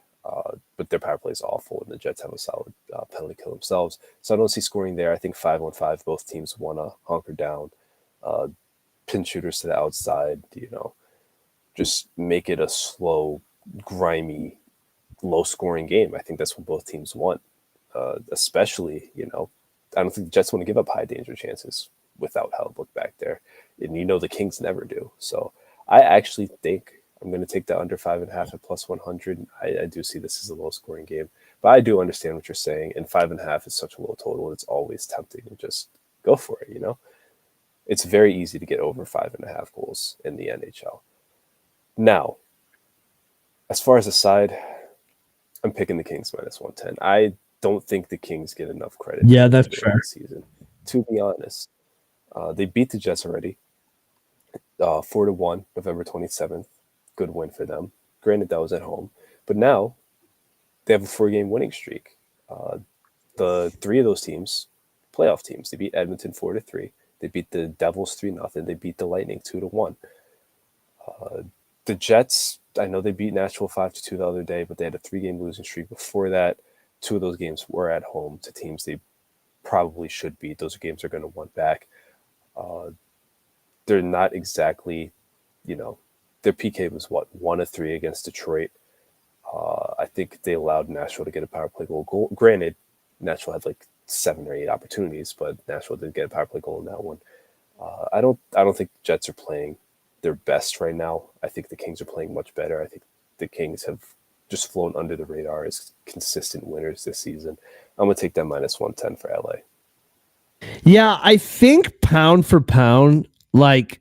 but their power play is awful, and the Jets have a solid penalty kill themselves. So I don't see scoring there. I think 5-on-5, both teams want to hunker down, pin shooters to the outside, just make it a slow, grimy, low-scoring game. I think that's what both teams want. Especially, I don't think the Jets want to give up high danger chances without Hellebuyck back there. And the Kings never do. So I actually think I'm going to take the under 5.5 at plus 100. I do see this as a low scoring game, but I do understand what you're saying. And 5.5 is such a low total. It's always tempting to just go for it. It's very easy to get over 5.5 goals in the NHL. Now, As far as the side, I'm picking the Kings minus 110. I don't think the Kings get enough credit. Yeah, that's fair. This season, to be honest. They beat the Jets already, 4-1, November 27th. Good win for them. Granted, that was at home, but now they have a 4-game winning streak. The three of those teams, playoff teams, they beat Edmonton 4-3. They beat the Devils 3-0. They beat the Lightning 2-1. The Jets, I know they beat Nashville 5-2 the other day, but they had a 3-game losing streak before that. 2 of those games were at home to teams they probably should beat. Those games are going to want back. They're not exactly, their PK was 1-3 against Detroit. I think they allowed Nashville to get a power play goal. Granted, Nashville had like 7 or 8 opportunities, but Nashville did get a power play goal in that one. I don't think the Jets are playing their best right now. I think the Kings are playing much better. I think the Kings have just flown under the radar as consistent winners this season. I'm going to take that minus 110 for LA. Yeah, I think pound for pound, like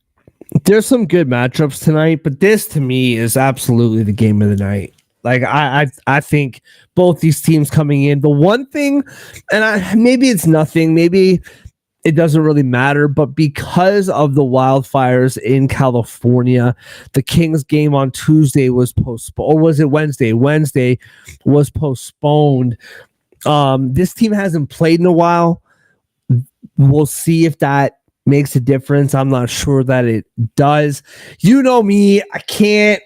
there's some good matchups tonight, but this to me is absolutely the game of the night. Like I think both these teams coming in. The one thing, and maybe it's nothing, maybe it doesn't really matter, but because of the wildfires in California, the Kings game on Tuesday was postponed, or was it Wednesday? Wednesday was postponed. This team hasn't played in a while. We'll see if that makes a difference. I'm not sure that it does. You know me, I can't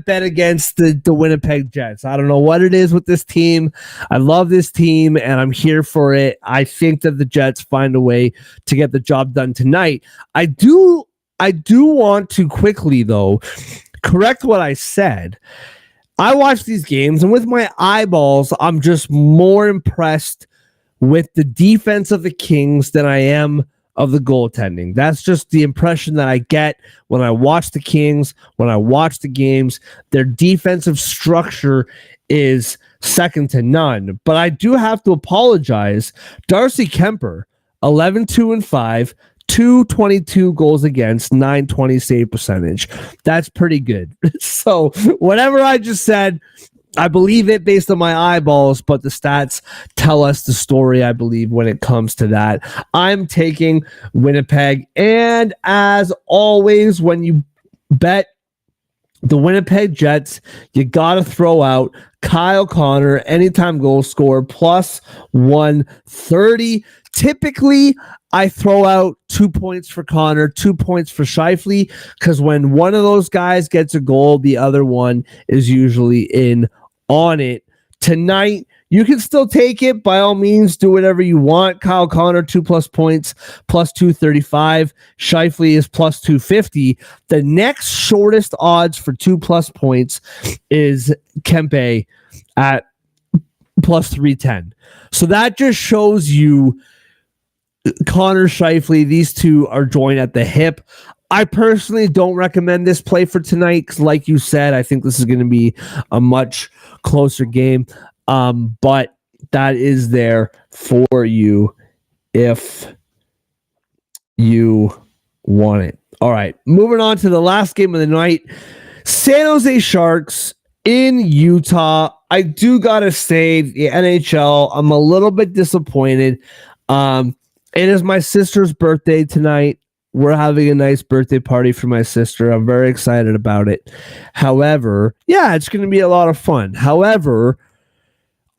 bet against the Winnipeg Jets. I don't know what it is with this team. I love this team and I'm here for it. I think that the Jets find a way to get the job done tonight. I do want to quickly though correct what I said. I watch these games and with my eyeballs, I'm just more impressed with the defense of the Kings than I am of the goaltending. That's just the impression that I get when I watch the Kings, when I watch the games. Their defensive structure is second to none. But I do have to apologize. Darcy Kemper, 11-2-5, 222 goals against, 920 save percentage. That's pretty good. So whatever I just said, I believe it based on my eyeballs, but the stats tell us the story, I believe, when it comes to that. I'm taking Winnipeg. And as always, when you bet the Winnipeg Jets, you got to throw out Kyle Connor, anytime goal scorer, plus 130. Typically, I throw out 2 points for Connor, 2 points for Scheifele, because when one of those guys gets a goal, the other one is usually in on it. Tonight, you can still take it. By all means, do whatever you want. Kyle Connor, 2+ points, plus 235. Scheifele is plus 250. The next shortest odds for 2+ points is Kempe at plus 310. So that just shows you Connor, Scheifele, these two are joined at the hip. I personally don't recommend this play for tonight because, like you said, I think this is going to be a much closer game. But that is there for you if you want it. All right, moving on to the last game of the night. San Jose Sharks in Utah. I do got to say, the NHL, I'm a little bit disappointed. It is my sister's birthday tonight. We're having a nice birthday party for my sister. I'm very excited about it. However, yeah, it's going to be a lot of fun. However,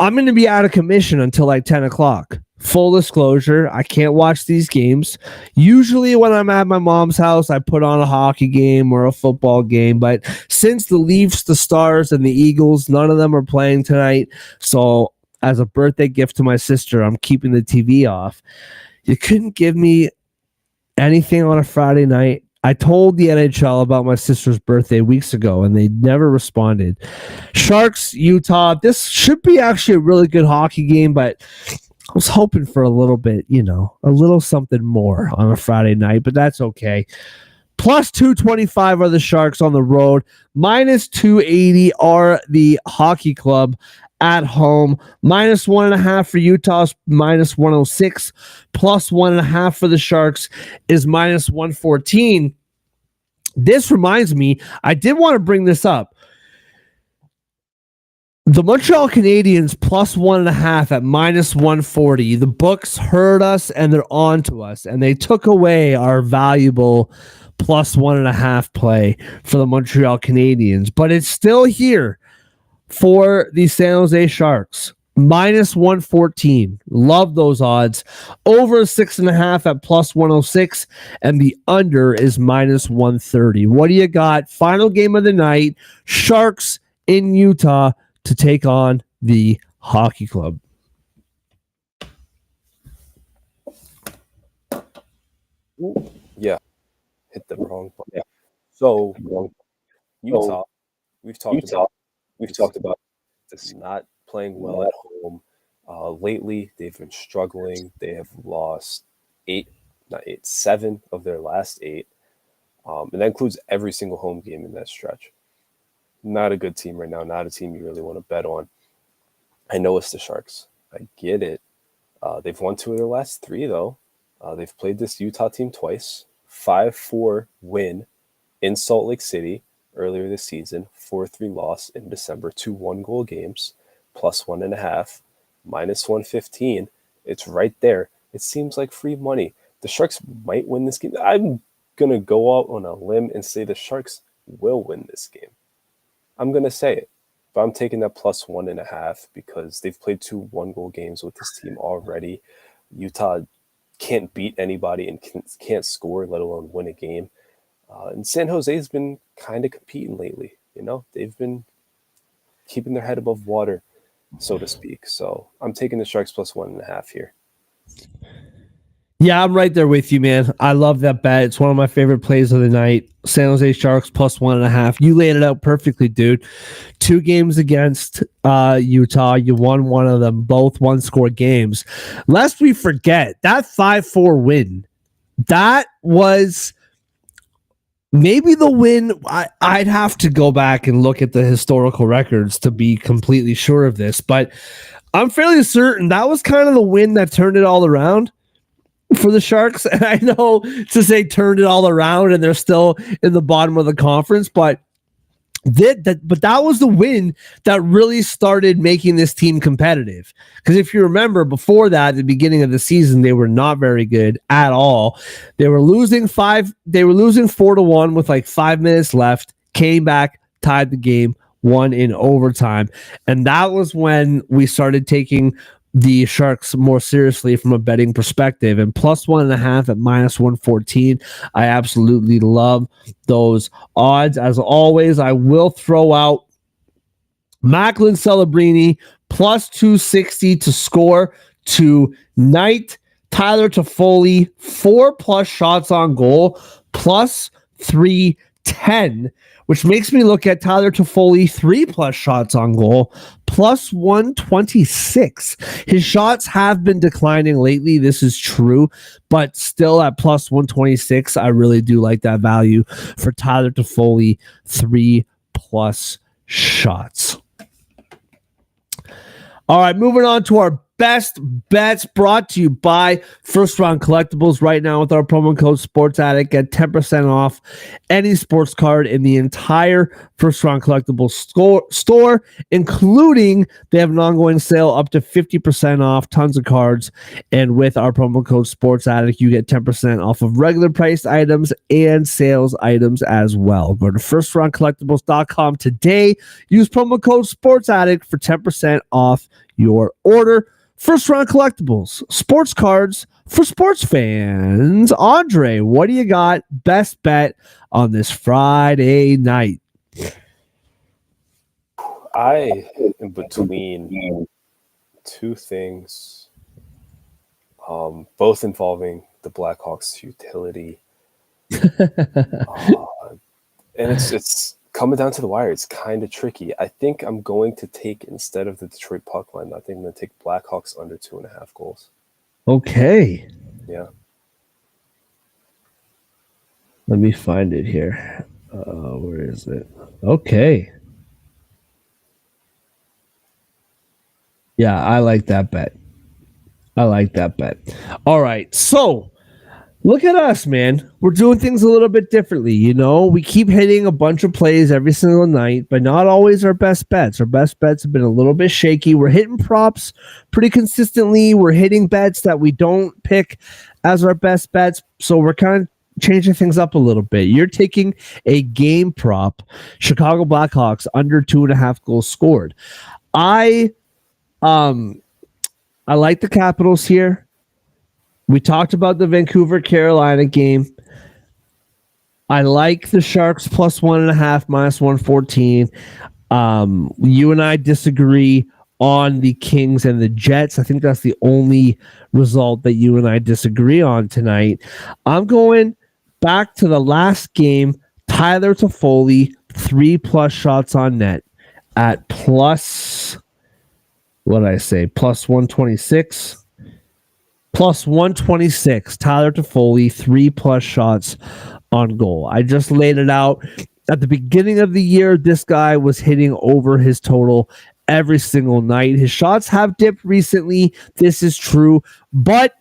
I'm going to be out of commission until like 10 o'clock. Full disclosure, I can't watch these games. Usually when I'm at my mom's house, I put on a hockey game or a football game. But since the Leafs, the Stars, and the Eagles, none of them are playing tonight. So as a birthday gift to my sister, I'm keeping the TV off. You couldn't give me anything on a Friday night. I told the NHL about my sister's birthday weeks ago, and they never responded. Sharks, Utah. This should be actually a really good hockey game, but I was hoping for a little bit, a little something more on a Friday night, but that's okay. Plus 225 are the Sharks on the road. Minus 280 are the Hockey Club at home. Minus 1.5 for Utah, minus 106. Plus 1.5 for the Sharks is minus 114. This reminds me, I did want to bring this up. The Montreal Canadiens plus 1.5 at minus 140. The books heard us and they're on to us, and they took away our valuable plus 1.5 play for the Montreal Canadiens, but it's still here for the San Jose Sharks. Minus 114. Love those odds. Over 6.5 at plus 106, and the under is minus 130. What do you got? Final game of the night. Sharks in Utah to take on the Hockey Club. Yeah, hit the wrong button. Yeah. So Utah, we've talked about this not playing well at home. Lately, they've been struggling. They have lost 7 of their last 8, and that includes every single home game in that stretch. Not a good team right now. Not a team you really want to bet on. I know it's the Sharks. I get it. They've won 2 of their last 3, though. They've played this Utah team twice. 5-4 win in Salt Lake City earlier this season. 4-3 loss in December. 2 1-goal games. Plus 1.5. Minus 115. It's right there. It seems like free money. The Sharks might win this game. I'm going to go out on a limb and say the Sharks will win this game. I'm going to say it, but I'm taking that plus 1.5 because they've played 2 1-goal games with this team already. Utah can't beat anybody and can't score, let alone win a game. And San Jose's been kind of competing lately. You know, they've been keeping their head above water, so to speak. So I'm taking the Sharks plus 1.5 here. Yeah, I'm right there with you, man. I love that bet. It's one of my favorite plays of the night. San Jose Sharks plus 1.5. You laid it out perfectly, dude. 2 games against Utah. You won one of them, both 1-score games. Lest we forget, that 5-4 win, that was maybe the win. I'd have to go back and look at the historical records to be completely sure of this, but I'm fairly certain that was kind of the win that turned it all around for the Sharks. And I know to say turned it all around and they're still in the bottom of the conference, but that was the win that really started making this team competitive. Because if you remember before that, at the beginning of the season, they were not very good at all. They were losing 4-1 with like 5 minutes left, came back, tied the game, won in overtime. And that was when we started taking the Sharks more seriously from a betting perspective. And plus 1.5 at minus 114. I absolutely love those odds. As always, I will throw out Macklin Celebrini plus 260 to score tonight. Tyler Toffoli 4+ shots on goal plus 310, which makes me look at Tyler Toffoli 3+ shots on goal plus 126. His shots have been declining lately. This is true, but still at plus 126, I really do like that value for Tyler Toffoli 3+ shots. All right, moving on to our best bets brought to you by First Round Collectibles. Right now with our promo code Sports Addict, get 10% off any sports card in the entire First Round Collectibles store, including they have an ongoing sale up to 50% off, tons of cards. And with our promo code Sports Addict, you get 10% off of regular priced items and sales items as well. Go to firstroundcollectibles.com today. Use promo code Sports Addict for 10% off your order. First Round Collectibles, sports cards for sports fans. Andre, what do you got? Best bet on this Friday night? I am between 2 things, both involving the Blackhawks utility. And it's coming down to the wire. It's kind of tricky. I think I'm going to take, instead of the Detroit puck line, I think I'm going to take Blackhawks under 2.5 goals. Okay. Yeah. Let me find it here. Where is it? Okay. Yeah, I like that bet. All right. So Look at us, man. We're doing things a little bit differently, you know? We keep hitting a bunch of plays every single night, but not always our best bets. Our best bets have been a little bit shaky. We're hitting props pretty consistently. We're hitting bets that we don't pick as our best bets. So we're kind of changing things up a little bit. You're taking a game prop, Chicago Blackhawks under 2.5 goals scored. I like the Capitals here. We talked about the Vancouver Carolina game. I like the Sharks plus 1.5 minus 114. You and I disagree on the Kings and the Jets. I think that's the only result that you and I disagree on tonight. I'm going back to the last game. Tyler Toffoli, 3+ shots on net at plus, what did I say? Plus 126. Plus 126. Tyler Toffoli, 3+ shots on goal. I just laid it out. At the beginning of the year, this guy was hitting over his total every single night. His shots have dipped recently. This is true. But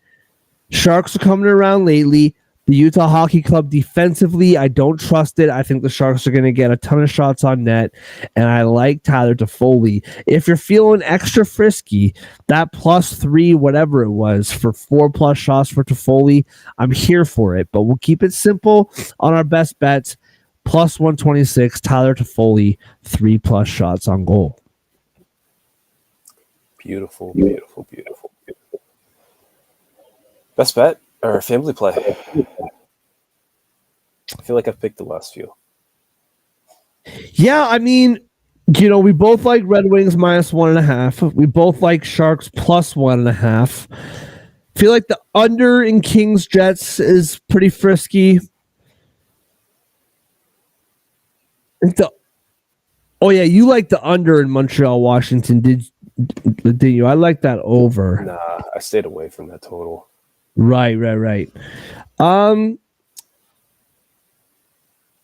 Sharks are coming around lately. The Utah Hockey Club defensively, I don't trust it. I think the Sharks are going to get a ton of shots on net, and I like Tyler Toffoli. If you're feeling extra frisky, that +3, whatever it was, for 4+ shots for Toffoli, I'm here for it. But we'll keep it simple on our best bets. Plus 126, Tyler Toffoli, 3+ shots on goal. Beautiful, beautiful, beautiful, beautiful. Best bet or family play? I feel like I've picked the last few. Yeah, I mean, you know, we both like Red Wings minus 1.5. We both like Sharks plus 1.5. Feel like the under in Kings Jets is pretty frisky. Oh yeah, you like the under in Montreal, Washington, did you? I like that over. Nah, I stayed away from that total. Right.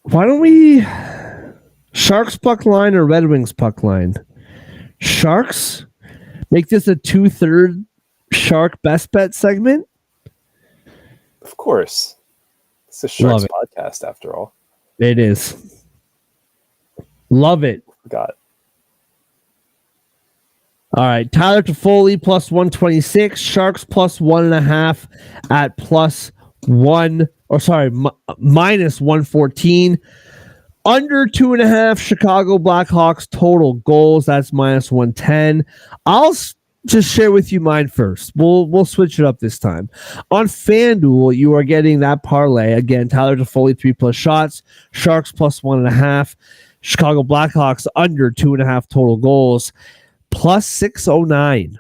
Why don't we Sharks puck line or Red Wings puck line? Sharks? Make this a 2/3 Shark best bet segment? Of course. It's a Sharks podcast after all. It is. Love it. Forgot. All right. Tyler Toffoli plus 126. Sharks plus 1.5 at minus 114. Under 2.5 Chicago Blackhawks total goals. That's minus 110. I'll just share with you mine first. We'll switch it up this time. On FanDuel, you are getting that parlay. Again, Tyler Toffoli, 3+ shots. Sharks plus 1.5. Chicago Blackhawks under 2.5 total goals. Plus 609.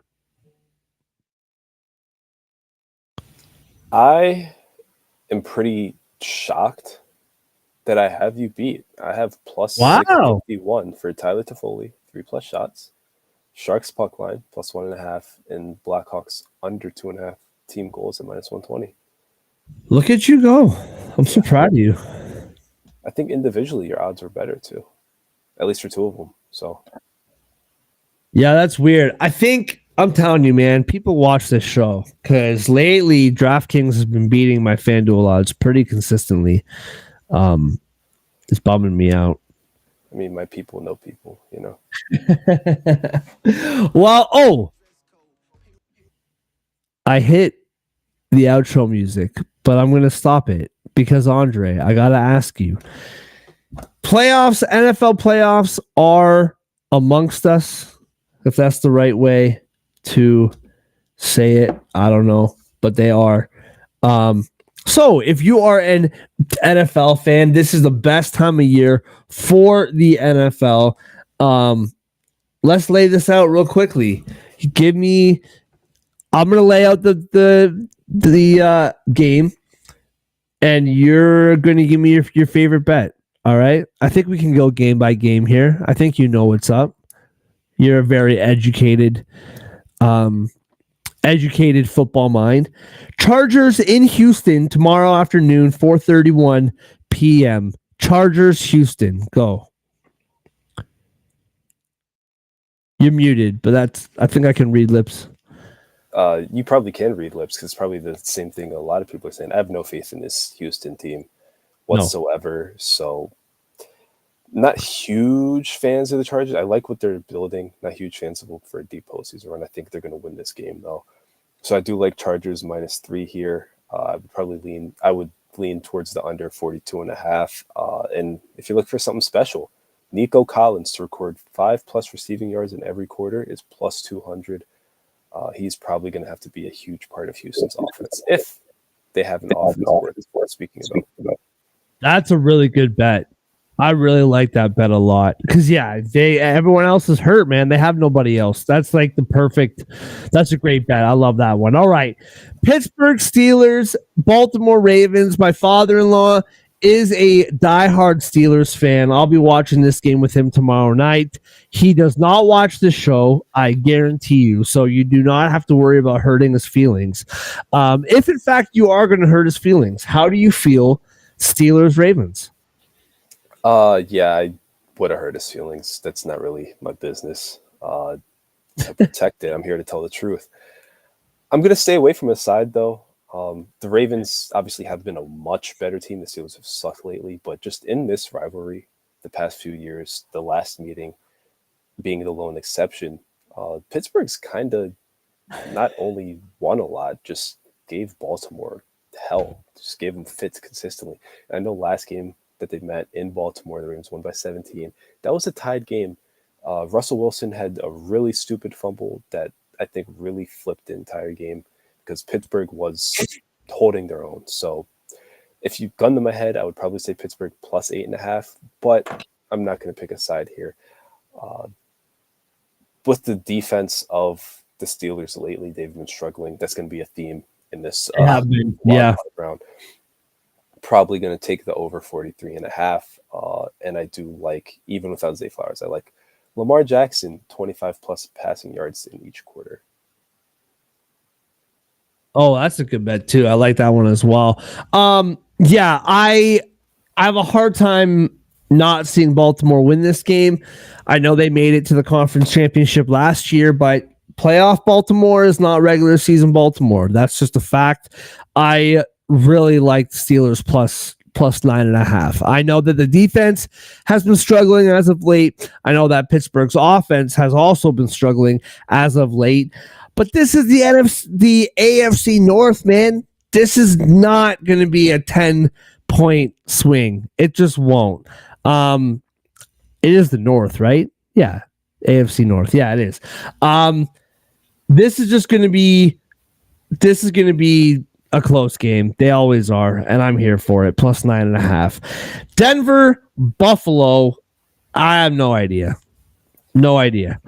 I am pretty shocked that I have you beat. I have plus 651 for Tyler Toffoli, 3+ shots. Sharks puck line plus 1.5, and Blackhawks under 2.5 team goals at minus 120. Look at you go. I'm so proud of you. I think individually your odds were better too, at least for two of them. So yeah, that's weird. I think I'm telling you, man, people watch this show because lately DraftKings has been beating my FanDuel odds pretty consistently. It's bumming me out. I mean, my people know people, you know. Well, I hit the outro music, but I'm going to stop it because, Andre, I got to ask you. NFL playoffs are amongst us, if that's the right way to say it. I don't know, but they are. So if you are an NFL fan, this is the best time of year for the NFL. Let's lay this out real quickly. I'm going to lay out the game, and you're going to give me your favorite bet. All right. I think we can go game by game here. I think you know what's up. You're a very educated football mind. Chargers in Houston tomorrow afternoon, 4:31 p.m. Chargers, Houston. Go. You're muted, but I think I can read lips. You probably can read lips because it's probably the same thing a lot of people are saying. I have no faith in this Houston team No. whatsoever. So, not huge fans of the Chargers. I like what they're building. Not huge fans of them for a deep postseason run. I think they're going to win this game though. So I do like Chargers -3 here. I would lean towards the under 42.5. And if you look for something special, Nico Collins to record 5+ receiving yards in every quarter is +200. He's probably going to have to be a huge part of Houston's offense if they have an offense worth speaking about. That's a really good bet. I really like that bet a lot because everyone else is hurt, man. They have nobody else. That's like that's a great bet. I love that one. All right. Pittsburgh Steelers, Baltimore Ravens. My father-in-law is a diehard Steelers fan. I'll be watching this game with him tomorrow night. He does not watch the show, I guarantee you. So you do not have to worry about hurting his feelings. If in fact you are going to hurt his feelings, how do you feel Steelers Ravens? Yeah, I would have hurt his feelings. That's not really my business. I protect it. I'm here to tell the truth. I'm going to stay away from his side, though. The Ravens obviously have been a much better team. The Steelers have sucked lately, but just in this rivalry, the past few years, the last meeting being the lone exception, Pittsburgh's kind of not only won a lot, just gave Baltimore hell, just gave them fits consistently. I know last game that they met in Baltimore, the Ravens won by 17. That was a tied game. Russell Wilson had a really stupid fumble that I think really flipped the entire game because Pittsburgh was holding their own. So if you gun them ahead, I would probably say Pittsburgh +8.5, but I'm not going to pick a side here. With the defense of the Steelers lately, they've been struggling. That's going to be a theme in this round. Probably going to take the over 43.5. And I do like, even without Zay Flowers, I like Lamar Jackson, 25+ passing yards in each quarter. Oh, that's a good bet too. I like that one as well. I have a hard time not seeing Baltimore win this game. I know they made it to the conference championship last year, but playoff Baltimore is not regular season Baltimore. That's just a fact. I really like the Steelers plus 9.5. I know that the defense has been struggling as of late. I know that Pittsburgh's offense has also been struggling as of late. But this is the AFC North, man. This is not going to be a 10-point swing. It just won't. It is the North, right? Yeah, AFC North. Yeah, it is. This is going to be a close game. They always are, and I'm here for it. Plus 9.5. Denver, Buffalo. I have no idea. No idea.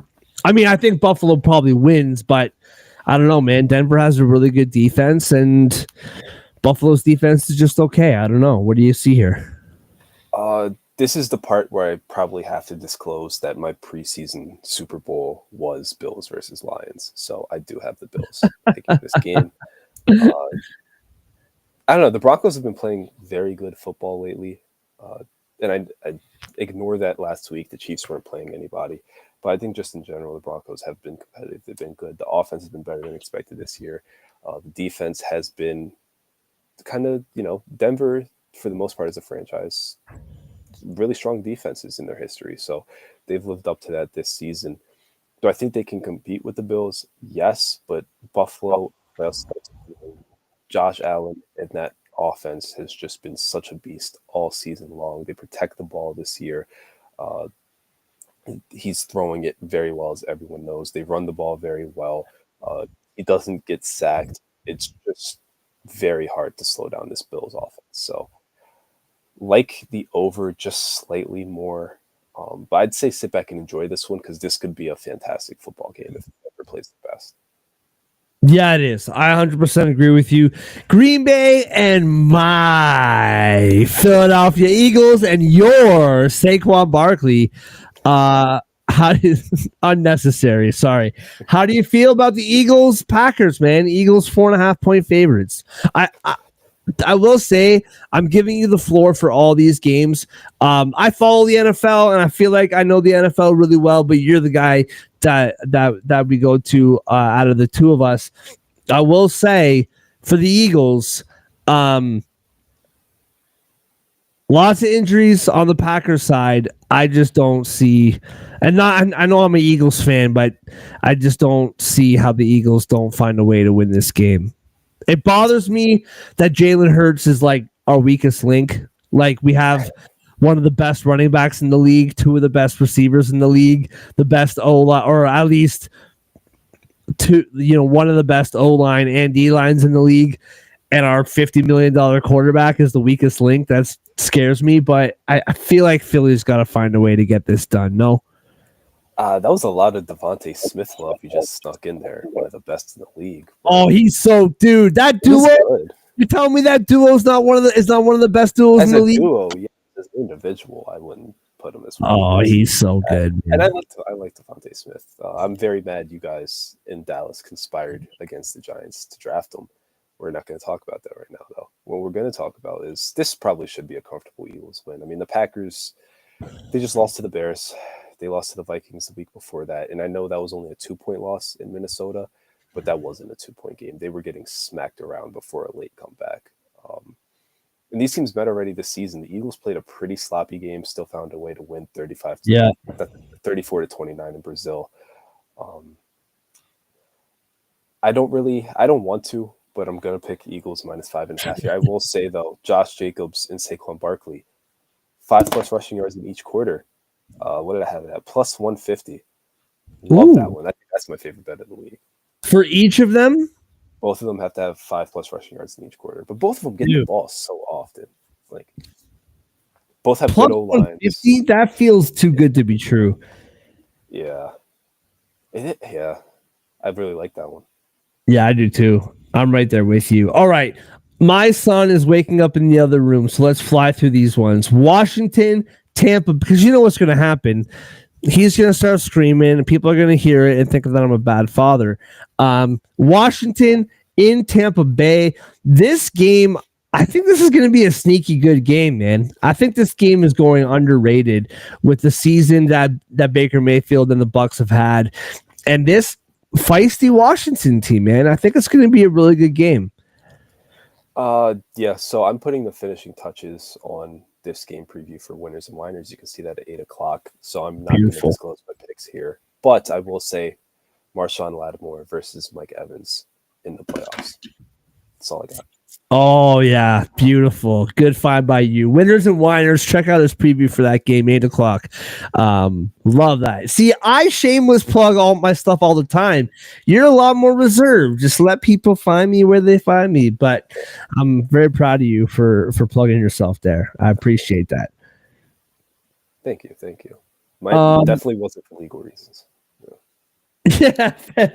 I mean, I think Buffalo probably wins, but I don't know, man. Denver has a really good defense, and Buffalo's defense is just okay. I don't know. What do you see here? This is the part where I probably have to disclose that my preseason Super Bowl was Bills versus Lions. So I do have the Bills taking this game. I don't know. The Broncos have been playing very good football lately. And I ignore that last week. The Chiefs weren't playing anybody. But I think just in general, the Broncos have been competitive. They've been good. The offense has been better than expected this year. The defense has been kind of, Denver, for the most part, as a franchise, really strong defenses in their history. So they've lived up to that this season. Do I think they can compete with the Bills? Yes, but Buffalo, Josh Allen and that offense has just been such a beast all season long. They protect the ball this year. He's throwing it very well, as everyone knows. They run the ball very well. He doesn't get sacked. It's just very hard to slow down this Bills offense. So, like the over just slightly more. But I'd say sit back and enjoy this one because this could be a fantastic football game if it ever plays the best. Yeah, it is. I 100% agree with you. Green Bay and my Philadelphia Eagles and your Saquon Barkley. Unnecessary. Sorry. How do you feel about the Eagles Packers, man? Eagles 4.5-point favorites. I will say I'm giving you the floor for all these games. I follow the NFL and I feel like I know the NFL really well, but you're the guy that we go to out of the two of us. I will say for the Eagles, lots of injuries on the Packers side. I just don't see, and not. I know I'm an Eagles fan, but I just don't see how the Eagles don't find a way to win this game. It bothers me that Jalen Hurts is like our weakest link. Like we have one of the best running backs in the league, two of the best receivers in the league, the best O line, or at least two. One of the best O line and D lines in the league, and our $50 million quarterback is the weakest link. That scares me, but I feel like Philly's got to find a way to get this done. No. That was a lot of Devontae Smith love you just snuck in there. One of the best in the league. Oh, he's so dude. That duo. You telling me that duo is not one of the best duos as in the a league? Duo, yeah, as an individual, I wouldn't put him as one. Oh, he's so good. And I like Devontae Smith. I'm very mad you guys in Dallas conspired against the Giants to draft him. We're not going to talk about that right now, though. What we're going to talk about is this probably should be a comfortable Eagles win. I mean, the Packers, they just lost to the Bears. They lost to the Vikings the week before that. And I know that was only a 2-point loss in Minnesota, but that wasn't a 2-point game. They were getting smacked around before a late comeback. And these teams met already this season. The Eagles played a pretty sloppy game, still found a way to win 34-29 in Brazil. I don't want to, but I'm going to pick Eagles -5.5 here. I will say, though, Josh Jacobs and Saquon Barkley, 5+ rushing yards in each quarter. What did I have at? +150. Love that one. That's my favorite bet of the league. For each of them? Both of them have to have 5+ rushing yards in each quarter. But both of them get the ball so often. Like, both have good O-lines. That feels too good to be true. Yeah. Yeah. I really like that one. Yeah, I do too. I'm right there with you. All right. My son is waking up in the other room, so let's fly through these ones. Washington, Tampa, because you know what's going to happen. He's going to start screaming, and people are going to hear it and think that I'm a bad father. Washington in Tampa Bay. This game, I think this is going to be a sneaky good game, man. I think this game is going underrated with the season that Baker Mayfield and the Bucs have had. And this feisty Washington team, man, I think it's going to be a really good game. Yeah, so I'm putting the finishing touches on this game preview for winners and whiners. You can see that at 8:00. So I'm not going to disclose my picks here, but I will say Marshawn Lattimore versus Mike Evans in the playoffs. That's all I got. Oh, yeah. Beautiful. Good find by you. Winners and whiners. Check out his preview for that game, 8:00. Love that. See, I shameless plug all my stuff all the time. You're a lot more reserved. Just let people find me where they find me. But I'm very proud of you for plugging yourself there. I appreciate that. Thank you. Mine definitely wasn't for legal reasons. Yeah,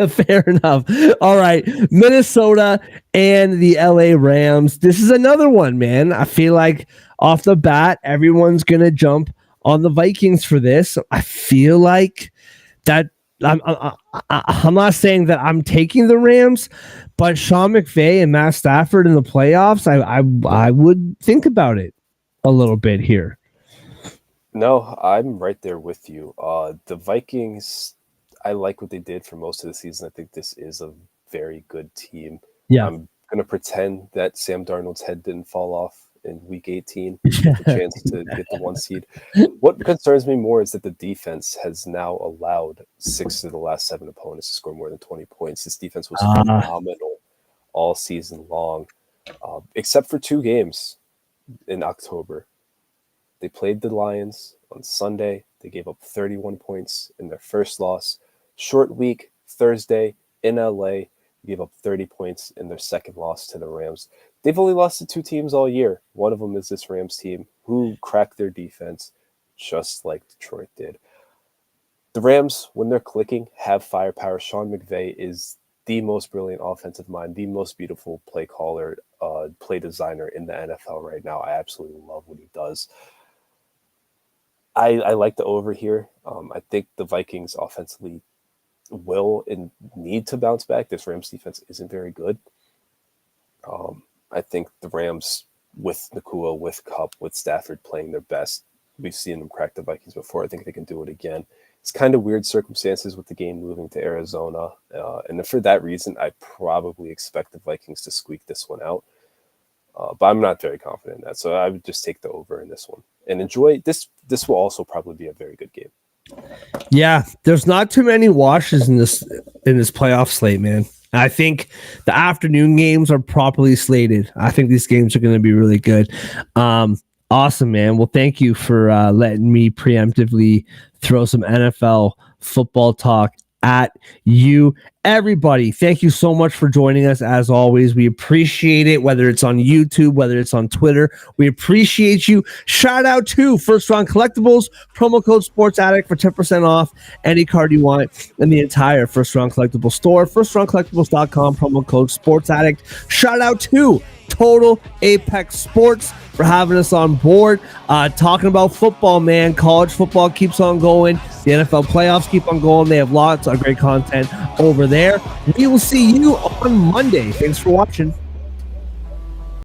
fair enough. All right. Minnesota and the LA Rams. This is another one, man. I feel like off the bat, everyone's going to jump on the Vikings for this. I feel like that I'm not saying that I'm taking the Rams, but Sean McVay and Matt Stafford in the playoffs, I would think about it a little bit here. No, I'm right there with you. The Vikings, I like what they did for most of the season. I think this is a very good team. Yeah. I'm going to pretend that Sam Darnold's head didn't fall off in week 18 with a chance to get the 1 seed. What concerns me more is that the defense has now allowed 6 of the last 7 opponents to score more than 20 points. This defense was phenomenal all season long, except for 2 games in October. They played the Lions on Sunday. They gave up 31 points in their first loss. Short week, Thursday, in LA, gave up 30 points in their second loss to the Rams. They've only lost to 2 teams all year. One of them is this Rams team who cracked their defense just like Detroit did. The Rams, when they're clicking, have firepower. Sean McVay is the most brilliant offensive mind, the most beautiful play caller, play designer in the NFL right now. I absolutely love what he does. I like the over here. I think the Vikings offensively will and need to bounce back. This Rams defense isn't very good. I think the Rams, with Nakua, with Kupp, with Stafford playing their best, we've seen them crack the Vikings before. I think they can do it again. It's kind of weird circumstances with the game moving to Arizona. And for that reason, I probably expect the Vikings to squeak this one out. But I'm not very confident in that. So I would just take the over in this one and enjoy this. This will also probably be a very good game. Yeah, there's not too many washes in this playoff slate, man. I think the afternoon games are properly slated. I think these games are going to be really good. Awesome, man. Well, thank you for letting me preemptively throw some NFL football talk at you. Everybody, thank you so much for joining us. As always, we appreciate it, whether it's on YouTube, whether it's on Twitter. We appreciate you. Shout out to First Round Collectibles, promo code Sports Addict for 10% off any card you want in the entire First Round Collectibles store. FirstRoundCollectibles.com, promo code Sports Addict. Shout out to Total Apex Sports for having us on board, talking about football, man. College football keeps on going. The NFL playoffs keep on going. They have lots of great content over there. We will see you on Monday. Thanks for watching.